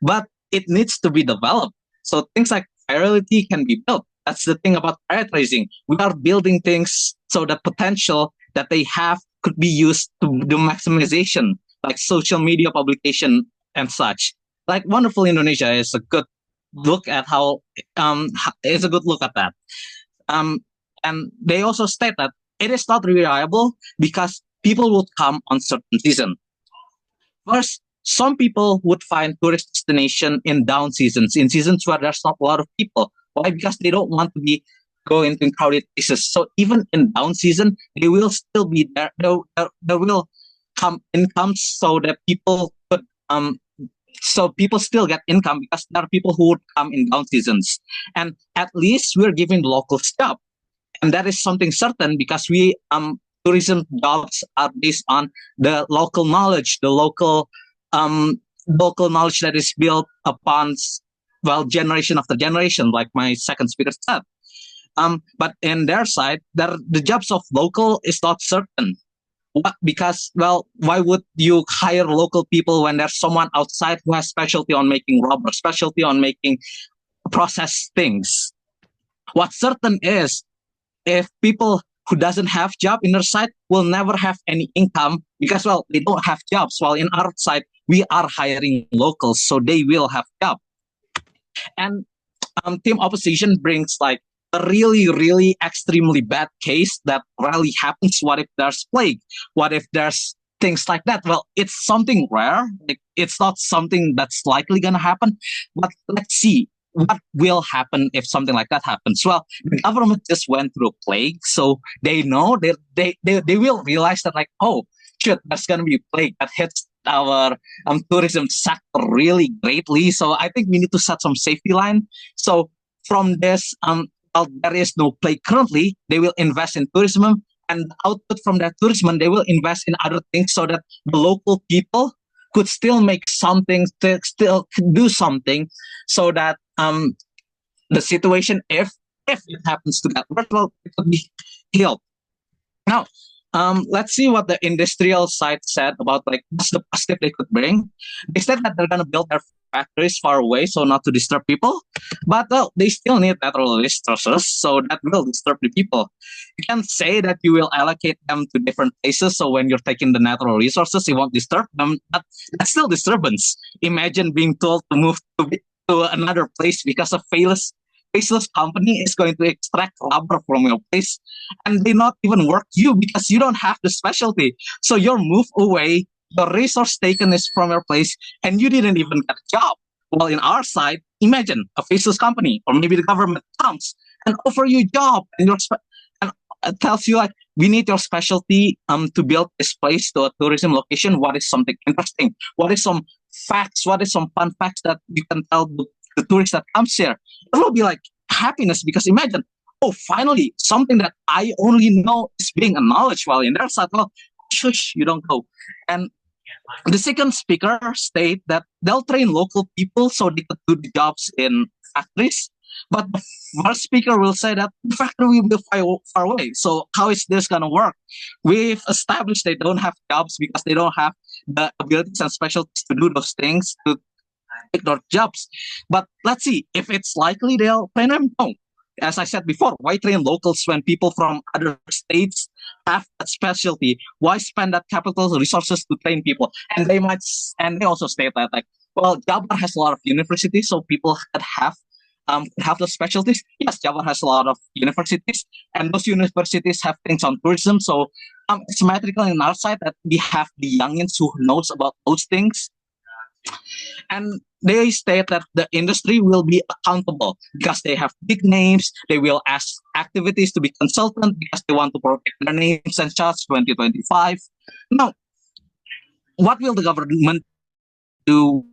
but it needs to be developed. So things like priority can be built. That's the thing about prioritizing. We are building things so the potential that they have could be used to do maximization, like social media publication and such. Like Wonderful Indonesia is a good look at is a good look at that. And they also state that it is not reliable because people would come on certain season. First, some people would find tourist destination in down seasons, in seasons where there's not a lot of people. Why? Because they don't want to be going to crowded places. So even in down season, they will still be there. There will come incomes so that people could so people still get income because there are people who would come in down seasons. And at least we're giving locals job. And that is something certain because we tourism jobs are based on the local knowledge, the local knowledge that is built upon generation after generation, like my second speaker said. But in their side, the jobs of local is not certain. Because, well, why would you hire local people when there's someone outside who has specialty on making rubber, specialty on making processed things? What's certain is if people who doesn't have job in their side will never have any income because, well, they don't have jobs. While in our side, we are hiring locals, so they will have job. And team opposition brings like a really, really extremely bad case that rarely happens. What if there's plague? What if there's things like that? Well, it's something rare. Like, it's not something that's likely going to happen. But let's see what will happen if something like that happens. Well, the government just went through a plague, so they know they will realize that like, oh, shit, there's going to be a plague that hits our tourism sector really greatly. So I think we need to set some safety line. So from this, there is no plague currently, they will invest in tourism, and the output from that tourism, they will invest in other things so that the local people could still make something, still do something, so that the situation, if it happens to that, well, it could be healed. Now, let's see what the industrial side said about like what's the positive they could bring. They said that they're gonna build their factories far away so not to disturb people, but they still need natural resources, so that will disturb the people. You can say that you will allocate them to different places, so when you're taking the natural resources, you won't disturb them. But that's still disturbance. Imagine being told to move to another place because a faceless company is going to extract rubber from your place and they not even work you because you don't have the specialty. So your move away, the resource taken is from your place, and you didn't even get a job. Well, in our side, imagine a faceless company or maybe the government comes and offer you a job and and tells you like we need your specialty to build this place to a tourism location. What is something interesting? What is some facts? What is some fun facts that you can tell the tourist that comes here? It will be like happiness because imagine, oh, finally, something that I only know is being acknowledged while in their side. Well, shush, you don't go. And the second speaker state that they'll train local people so they could do the jobs in factories. But the first speaker will say that the factory will be far away. So how is this going to work? We've established they don't have jobs because they don't have the abilities and specialties to do those things, to take those jobs. But let's see, if it's likely they'll train them. No. As I said before, why train locals when people from other states have that specialty? Why spend that capital resources to train people? And they also state that like, well, Jabar has a lot of universities, so people could have the specialties. Yes, Jabar has a lot of universities, and those universities have things on tourism. So it's symmetrical in our side that we have the youngins who knows about those things. And they state that the industry will be accountable because they have big names. They will ask activities to be consultant because they want to protect their names and such 2025. Now, what will the government do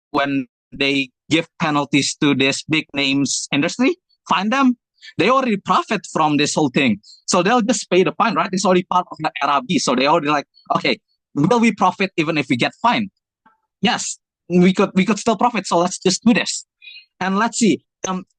when they give penalties to this big names industry? Fine them. They already profit from this whole thing. So they'll just pay the fine, right? It's already part of the RAB. So they already like, okay, will we profit even if we get fined? Yes, we could still profit. So let's just do this, and let's see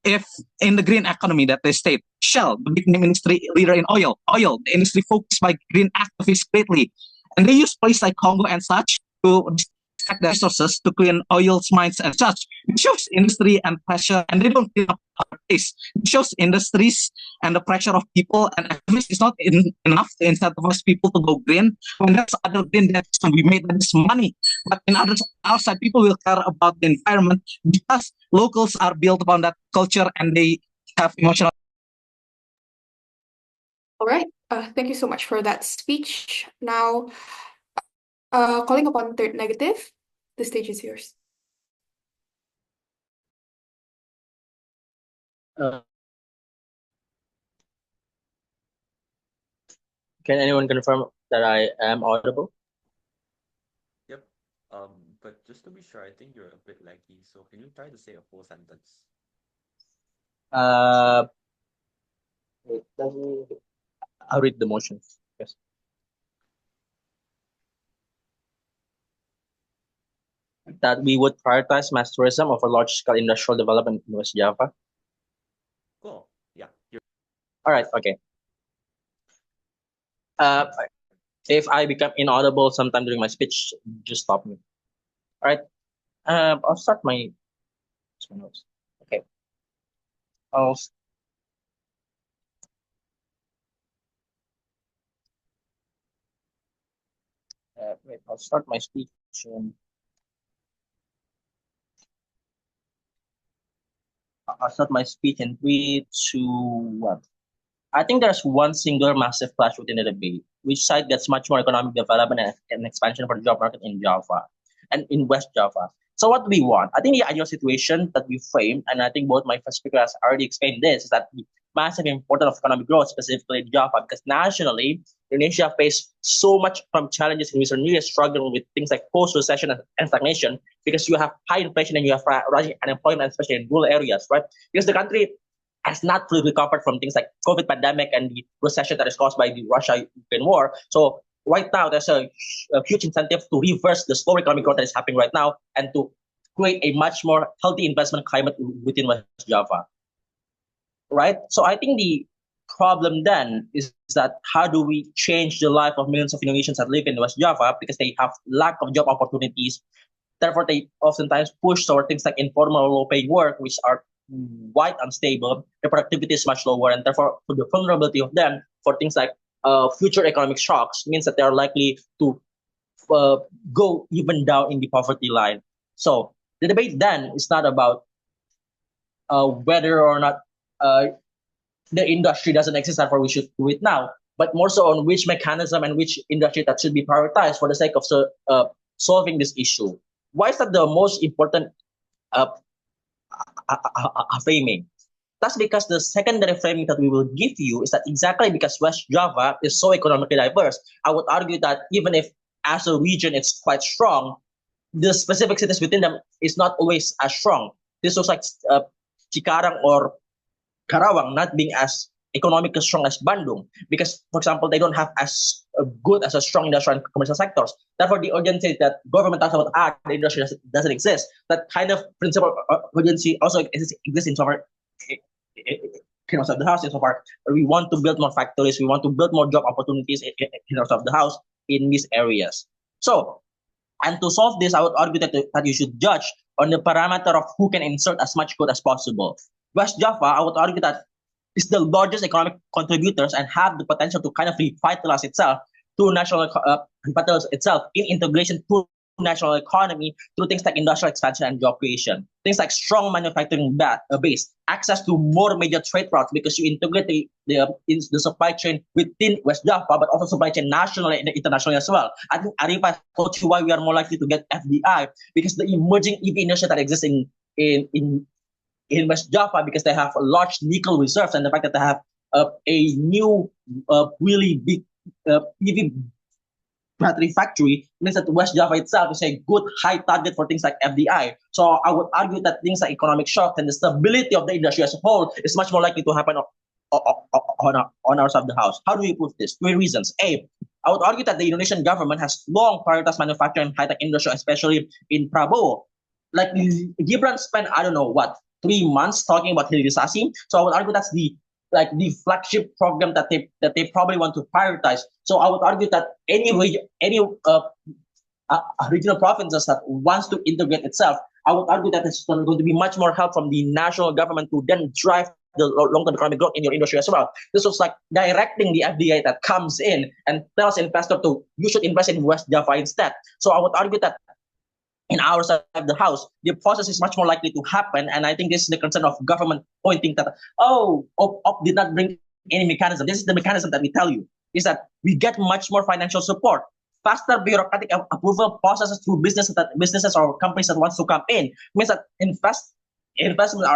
if in the green economy that they state, Shell, the big name industry leader in oil, the industry focused by green activists greatly, and they use places like Congo and such to extract the resources to clean oil mines and such. It shows industry and pressure, and they don't clean up our place. It shows industries and the pressure of people and activists is not enough to incentivize people to go green when there's other green that can be made with this money. But in others outside, people will care about the environment because locals are built upon that culture and they have emotional. All right. Thank you so much for that speech. Now, calling upon third negative, the stage is yours. Can anyone confirm that I am audible? Yep. But just to be sure, I think you're a bit laggy. So can you try to say a full sentence? Wait, I'll read the motion. Yes. That we would prioritize mass tourism over large-scale industrial development in West Java. Cool. Yeah. All right. Okay. If I become inaudible sometime during my speech, just stop me. All right. I'll start my notes. Okay. I'll start my speech. I'll start my speech in 3, 2, 1. I think there's one single massive clash within the debate. Which side gets much more economic development and expansion for the job market in Java and in West Java? So what do we want? I think the ideal situation that we framed, and I think both my first speakers already explained this, is that the massive importance of economic growth, specifically in Java, because nationally, Indonesia faced so much from challenges and we're really struggling with things like post-recession and stagnation because you have high inflation and you have rising unemployment, especially in rural areas, right? Because the country has not fully recovered from things like COVID pandemic and the recession that is caused by the Russia-Ukraine war. So right now, there's a huge incentive to reverse the slow economic growth that is happening right now and to create a much more healthy investment climate within West Java. Right? So I think problem then is that how do we change the life of millions of Indonesians that live in West Java because they have lack of job opportunities. Therefore, they oftentimes push toward things like informal low-paying work, which are quite unstable. The productivity is much lower, and therefore, the vulnerability of them for things like future economic shocks means that they are likely to go even down in the poverty line. So the debate then is not about whether or not the industry doesn't exist, therefore we should do it now, but more so on which mechanism and which industry that should be prioritized for the sake of solving this issue. Why is that the most important framing? That's because the secondary framing that we will give you is that exactly because West Java is so economically diverse, I would argue that even if as a region it's quite strong, the specific cities within them is not always as strong. This looks like Cikarang or Karawang not being as economically strong as Bandung because, for example, they don't have as good as a strong industrial and commercial sectors. Therefore, the urgency that government talks about, the industry doesn't exist. That kind of principle of urgency also exists in some of the house. In so far, we want to build more factories, we want to build more job opportunities in of the house in these areas. So, and to solve this, I would argue that you should judge on the parameter of who can insert as much good as possible. West Java, I would argue that is the largest economic contributors and have the potential to kind of revitalize itself to national revitalize itself in integration to national economy through things like industrial expansion and job creation. Things like strong manufacturing base, access to more major trade routes because you integrate the supply chain within West Java, but also supply chain nationally and internationally as well. I think Arifah told you why we are more likely to get FDI because the emerging EV industry that exists in West Java because they have large nickel reserves and the fact that they have a new really big EV battery factory means that West Java itself is a good high target for things like FDI. So I would argue that things like economic shock and the stability of the industry as a whole is much more likely to happen on our side of the house. How do we prove this? 3 reasons. A, I would argue that the Indonesian government has long prioritized manufacturing and high-tech industry, especially in Prabowo. Like Gibran spent, I don't know what, 3 months talking about hilirisasi. So I would argue that's the flagship program that they probably want to prioritize. So I would argue that any regional provinces that wants to integrate itself, I would argue that there's going to be much more help from the national government to then drive the long-term economic growth in your industry as well. This was like directing the FDI that comes in and tells investor you should invest in West Java instead. So I would argue that in our side of the house, the process is much more likely to happen. And I think this is the concern of government pointing that, OP did not bring any mechanism. This is the mechanism that we tell you, is that we get much more financial support, faster bureaucratic approval processes through businesses or companies that wants to come in, means that investment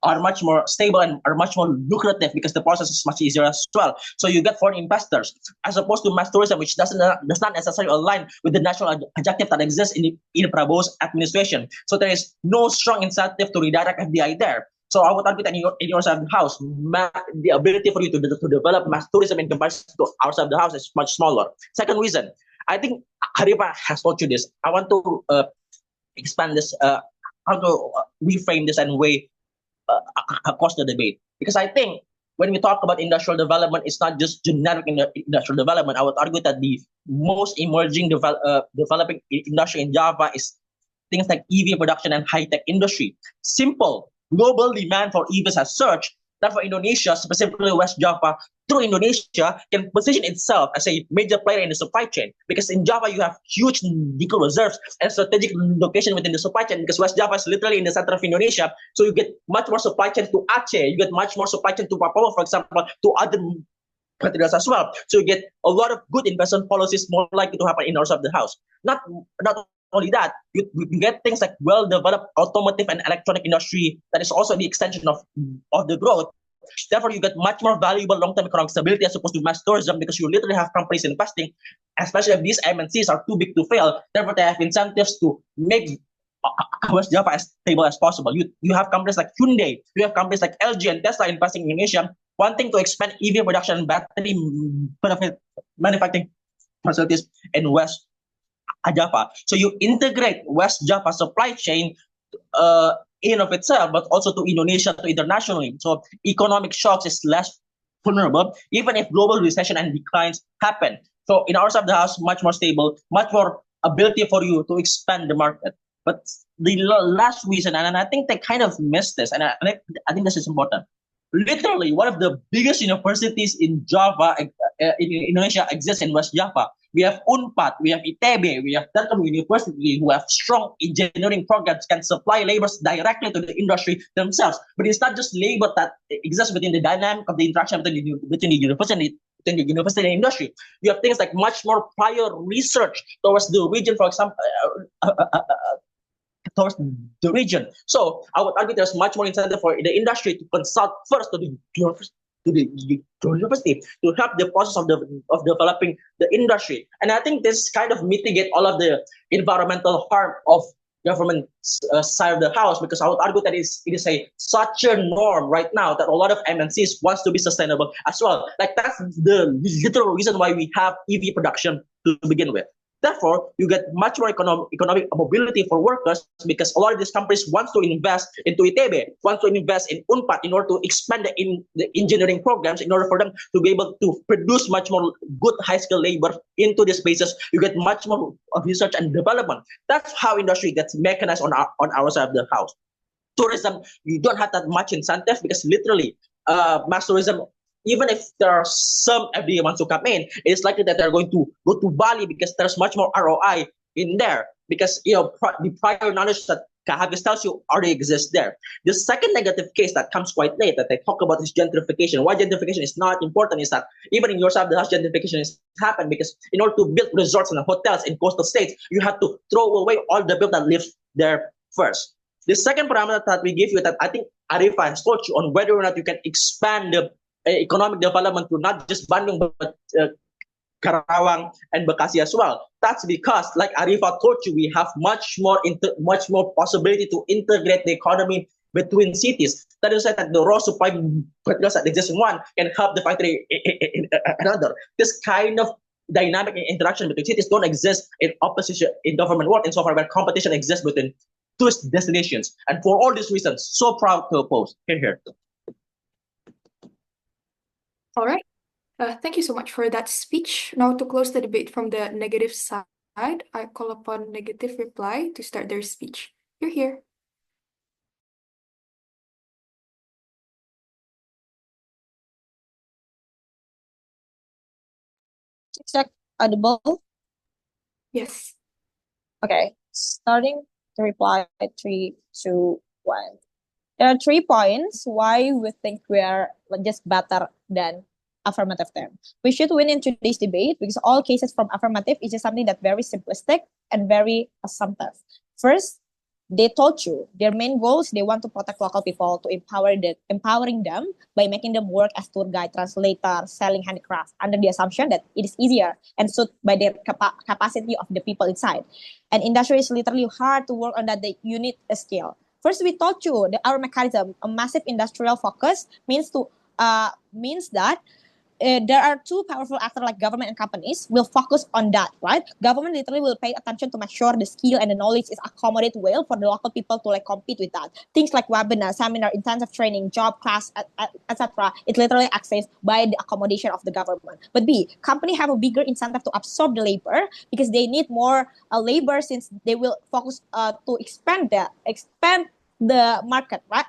are much more stable and are much more lucrative because the process is much easier as well. So you get foreign investors as opposed to mass tourism, which does not necessarily align with the national objective that exists in Prabowo's administration. So there is no strong incentive to redirect FDI there. So I would argue that in your side of the house, the ability for you to develop mass tourism in comparison to our side of the house is much smaller. Second reason, I think Haripa has told you this. I want to expand this, how to reframe this and way across the debate. Because I think when we talk about industrial development, it's not just generic industrial development. I would argue that the most emerging developing industry in Java is things like EV production and high-tech industry. Simple. Global demand for EVs has surged. Therefore, Indonesia, specifically West Java, through Indonesia, can position itself as a major player in the supply chain. Because in Java, you have huge nickel reserves and strategic location within the supply chain. Because West Java is literally in the center of Indonesia, so you get much more supply chain to Aceh. You get much more supply chain to Papua, for example, to other materials as well. So you get a lot of good investment policies more likely to happen in our side of the house. Not only that, you get things like well-developed automotive and electronic industry that is also the extension of the growth. Therefore, you get much more valuable long-term economic stability as opposed to mass tourism because you literally have companies investing, especially if these MNCs are too big to fail. Therefore, they have incentives to make West Java as stable as possible. You have companies like Hyundai, you have companies like LG and Tesla investing in Indonesia, wanting to expand EV production and battery manufacturing facilities in West Java. So you integrate West Java supply chain in of itself, but also to Indonesia, to internationally. So economic shocks is less vulnerable, even if global recession and declines happen. So in our side of the house, much more stable, much more ability for you to expand the market. But the last reason, and I think they kind of missed this, and I think this is important. Literally, one of the biggest universities in Java, in Indonesia, exists in West Java. We have UNPAD, we have ITB, we have Telkom University who have strong engineering programs, can supply labors directly to the industry themselves. But it's not just labor that exists within the dynamic of the interaction between the university and industry. You have things like much more prior research towards the region, for example, towards the region. So I would argue there's much more incentive for the industry to consult first to the university to help the process of developing the industry. And I think this kind of mitigate all of the environmental harm of government side of the house, because I would argue that it is such a norm right now that a lot of MNCs wants to be sustainable as well. Like that's the literal reason why we have EV production to begin with. Therefore, you get much more economic mobility for workers because a lot of these companies want to invest into ITB, want to invest in UNPAD in order to expand the engineering programs in order for them to be able to produce much more good high-skilled labor into these spaces. You get much more of research and development. That's how industry gets mechanized on our side of the house. Tourism, you don't have that much incentive because literally mass tourism, even if there are some FDI wants to come in, it's likely that they're going to go to Bali because there's much more ROI in there because the prior knowledge that Kahagas tells you already exists there. The second negative case that comes quite late that I talk about is gentrification. Why gentrification is not important is that even in your side of the house, gentrification has happened because in order to build resorts and hotels in coastal states, you have to throw away all the people that live there first. The second parameter that we give you that I think Arifa has told you on whether or not you can expand the economic development to not just Bandung but Karawang and Bekasi as well. That's because, like Arifa told you, we have much more possibility to integrate the economy between cities. That is that the raw supply materials that exist in one can help the factory in another. This kind of dynamic interaction between cities don't exist in opposition in government work insofar where competition exists between tourist destinations. And for all these reasons, so proud to oppose. Here. All right. Thank you so much for that speech. Now, to close the debate from the negative side, I call upon negative reply to start their speech. You're here. Check audible. Yes. Okay, starting to reply 3, 2, 1. There are 3 points why we think we are just better than affirmative term. We should win in today's debate because all cases from affirmative is just something that's very simplistic and very assumptive. First, they told you their main goals, they want to protect local people, to empowering them by making them work as tour guide, translator, selling handicraft, under the assumption that it is easier and suit by the capacity of the people inside. And industry is literally hard to work on that. You need a skill. First, we taught you that our mechanism, a massive industrial focus, means that there are 2 powerful actors like government and companies will focus on that, right? Government literally will pay attention to make sure the skill and the knowledge is accommodated well for the local people to compete with that. Things like webinar, seminar, intensive training, job class, etc. It's literally accessed by the accommodation of the government. But B, company have a bigger incentive to absorb the labor because they need more labor since they will focus to expand the market, right?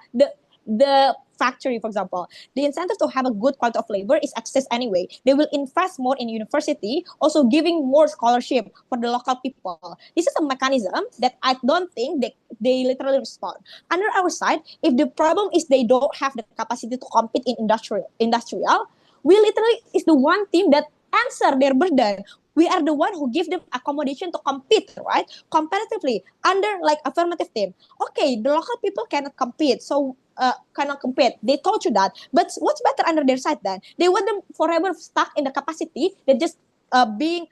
The factory, for example, the incentive to have a good quality of labor is access anyway. They will invest more in university, also giving more scholarship for the local people. This is a mechanism that I don't think they literally respond. Under our side, if the problem is they don't have the capacity to compete in industrial, we literally is the one team that answer their burden. We are the one who give them accommodation to compete, right? Competitively under like affirmative team. Okay, the local people cannot compete, so cannot compete. They told you that, but what's better under their side then? They want them forever stuck in the capacity that just being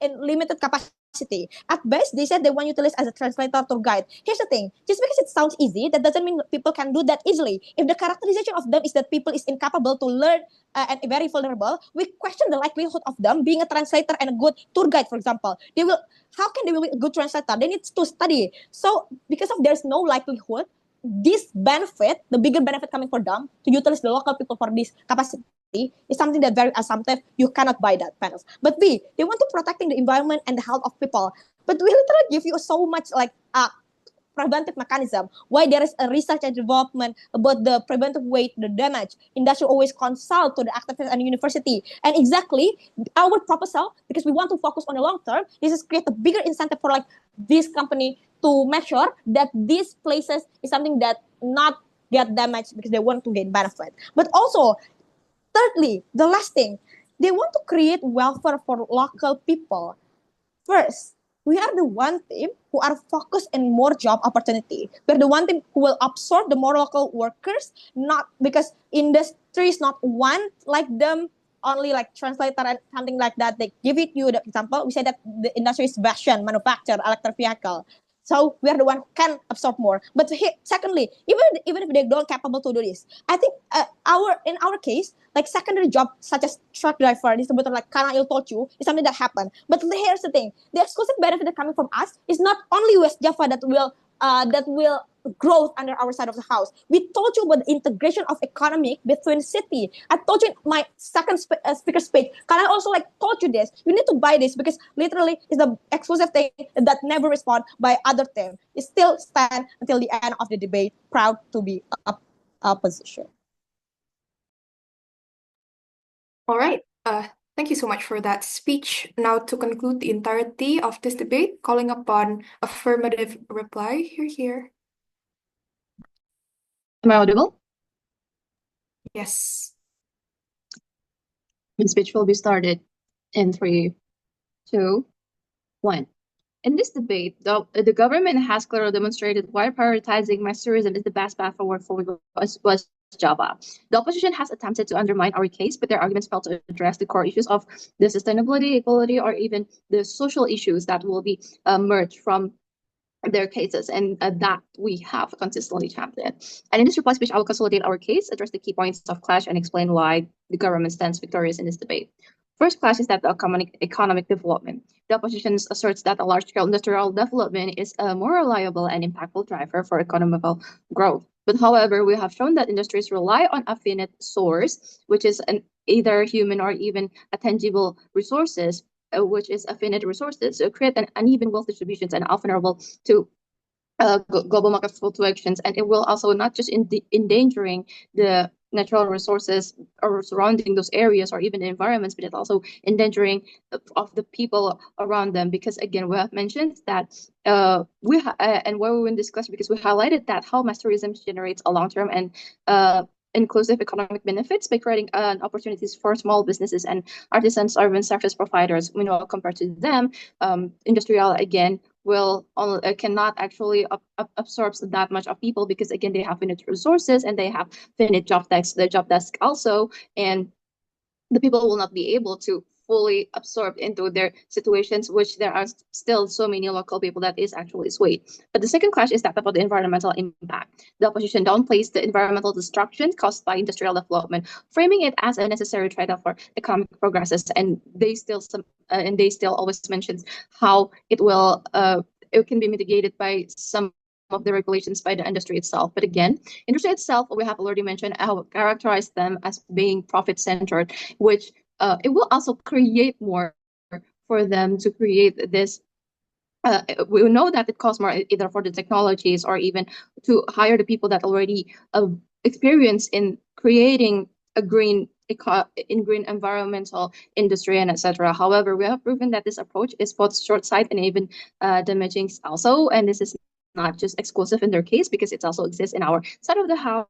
in limited capacity. At best, they said they want you to list as a translator tour guide. Here's the thing: just because it sounds easy, that doesn't mean people can do that easily. If the characterization of them is that people is incapable to learn and very vulnerable, we question the likelihood of them being a translator and a good tour guide, for example. How can they be a good translator? They need to study. So because of there's no likelihood, this benefit, the bigger benefit coming for them to utilize the local people for this capacity is something that very assumptive. You cannot buy that panels. But B, they want to protecting the environment and the health of people. But we literally give you so much like preventive mechanism. Why there is a research and development about the preventive way the damage. Industry always consult to the activists and university. And exactly our proposal, because we want to focus on the long term, this is create a bigger incentive for like this company to make sure that these places is something that not get damaged because they want to gain benefit. But also, thirdly, the last thing, they want to create welfare for local people. First, we are the one team who are focused in more job opportunity. We're the one team who will absorb the more local workers, not because industry is not one like them, only like translator and something like that. They give it you the example. We say that the industry is fashion, manufacture, electric vehicle. So we are the one who can absorb more. But secondly, even if they don't capable to do this, I think in our case, like secondary job such as truck driver, distributor like Kana Il told you, is something that happened. But here's the thing: the exclusive benefit that coming from us is not only West Java that will growth under our side of the house. We told you about the integration of economic between city. I told you in my second speaker speech. Can I also like told you this? You need to buy this because literally it's the exclusive thing that never respond by other team. It still stand until the end of the debate. Proud to be opposition. All right. Thank you so much for that speech. Now, to conclude the entirety of this debate, calling upon affirmative reply. Here. Am I audible? Yes. The speech will be started in 3, 2, 1. In this debate, the government has clearly demonstrated why prioritizing mass tourism is the best path forward for West Java. The opposition has attempted to undermine our case, but their arguments failed to address the core issues of the sustainability, equality, or even the social issues that will be merged from their cases, and that we have consistently championed. And in this reply speech, I will consolidate our case, address the key points of clash, and explain why the government stands victorious in this debate. First clash is that the economic development. The opposition asserts that a large-scale industrial development is a more reliable and impactful driver for economical growth. But however, we have shown that industries rely on a finite source, which is either human or even a tangible resources, which is finite resources, to create an uneven wealth distributions and are vulnerable to global market fluctuations. And it will also not just endangering the natural resources or surrounding those areas or even the environments, but it's also endangering of the people around them. Because again, we have mentioned that and where we will discuss, because we highlighted that how mass tourism generates a long-term and inclusive economic benefits by creating opportunities for small businesses and artisans, urban service providers. Meanwhile, compared to them, industrial again cannot actually absorb that much of people, because again they have finite resources and they have finite job desk also, and the people will not be able to fully absorb into their situations, which there are still so many local people that is actually swayed. But the second clash is that about the environmental impact. The opposition downplays the environmental destruction caused by industrial development, framing it as a necessary trade-off for economic progresses, and they still always mention how it can be mitigated by some of the regulations by the industry itself. But again, industry itself, we have already mentioned how characterize them as being profit-centered, which it will also create more for them to create this. We know that it costs more either for the technologies or even to hire the people that already experience in creating a green environmental industry and etc. However, we have proven that this approach is both short-sighted and even damaging also, and this is not just exclusive in their case, because it also exists in our side of the house.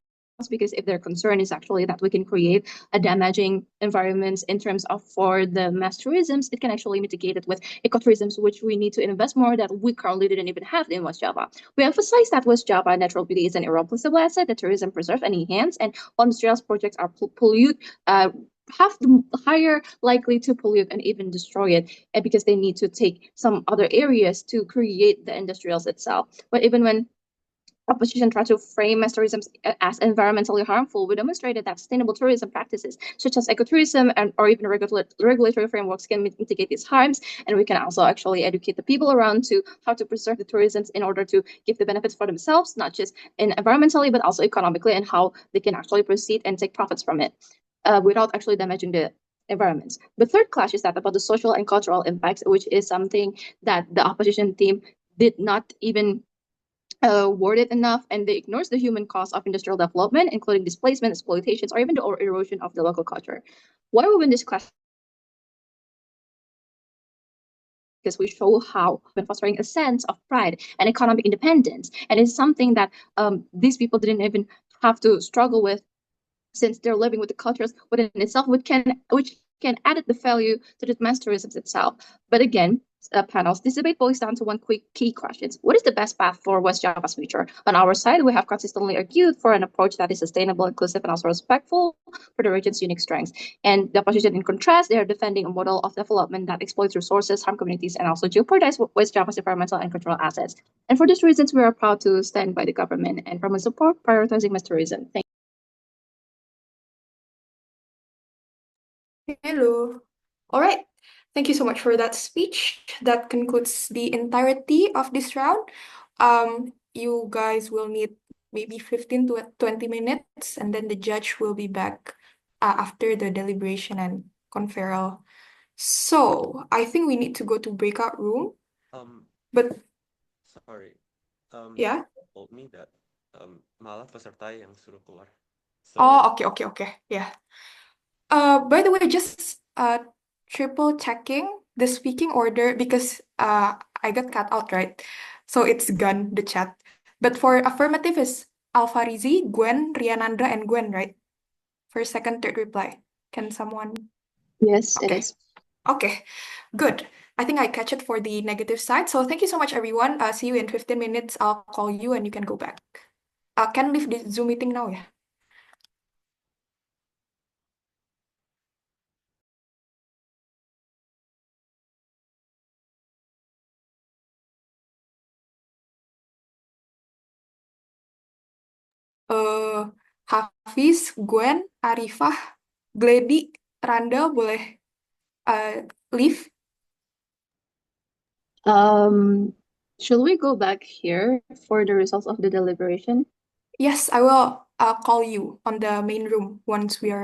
Because if their concern is actually that we can create a damaging environments in terms of for the mass tourisms, it can actually mitigate it with ecotourisms, which we need to invest more that we currently didn't even have in West Java. We emphasize that West Java natural beauty is an irreplaceable asset that tourism preserve and enhance, and while industrial projects are pollute, have the higher likely to pollute and even destroy it, and because they need to take some other areas to create the industrials itself. But even when opposition tried to frame mass tourism as environmentally harmful, we demonstrated that sustainable tourism practices such as ecotourism or even regulatory frameworks can mitigate these harms. And we can also actually educate the people around to how to preserve the tourism in order to give the benefits for themselves, not just environmentally, but also economically, and how they can actually proceed and take profits from it without actually damaging the environments. The third clash is that about the social and cultural impacts, which is something that the opposition team did not even worded enough, and they ignores the human cost of industrial development, including displacement, exploitations, or even the erosion of the local culture. Why we win this class? Because we show how we're fostering a sense of pride and economic independence, and it's something that these people didn't even have to struggle with, since they're living with the cultures within itself, which can add the value to the mass tourism itself. But again, panels, this debate boils down to one quick key question: what is the best path for West Java's future? On our side, we have consistently argued for an approach that is sustainable, inclusive, and also respectful for the region's unique strengths. And the opposition, in contrast, they are defending a model of development that exploits resources, harm communities, and also jeopardizes West Java's environmental and cultural assets. And for these reasons, we are proud to stand by the government and promise support prioritizing mass tourism. Thank Hello. All right. Thank you so much for that speech. That concludes the entirety of this round. You guys will need maybe 15 to 20 minutes, and then the judge will be back after the deliberation and conferral. So I think we need to go to breakout room. Um, But sorry. yeah. They told me that malah peserta yang suruh keluar. Oh, okay. Yeah. By the way, just triple checking the speaking order because I got cut out, right? So it's Gun, the chat. But for affirmative is Alfarizi, Gwen, Rianandra, and Gwen, right? For second, third reply. Can someone? you. Yes, it Okay. is. Okay, good. I think I catch it for the negative side. So thank you so much, everyone. See you in 15 minutes. I'll call you and you can go back. Can leave the Zoom meeting now, yeah? Hafiz, Gwen, Arifah, Glady, Randa boleh leave? Should we go back here for the results of the deliberation? Yes, I will call you on the main room once we are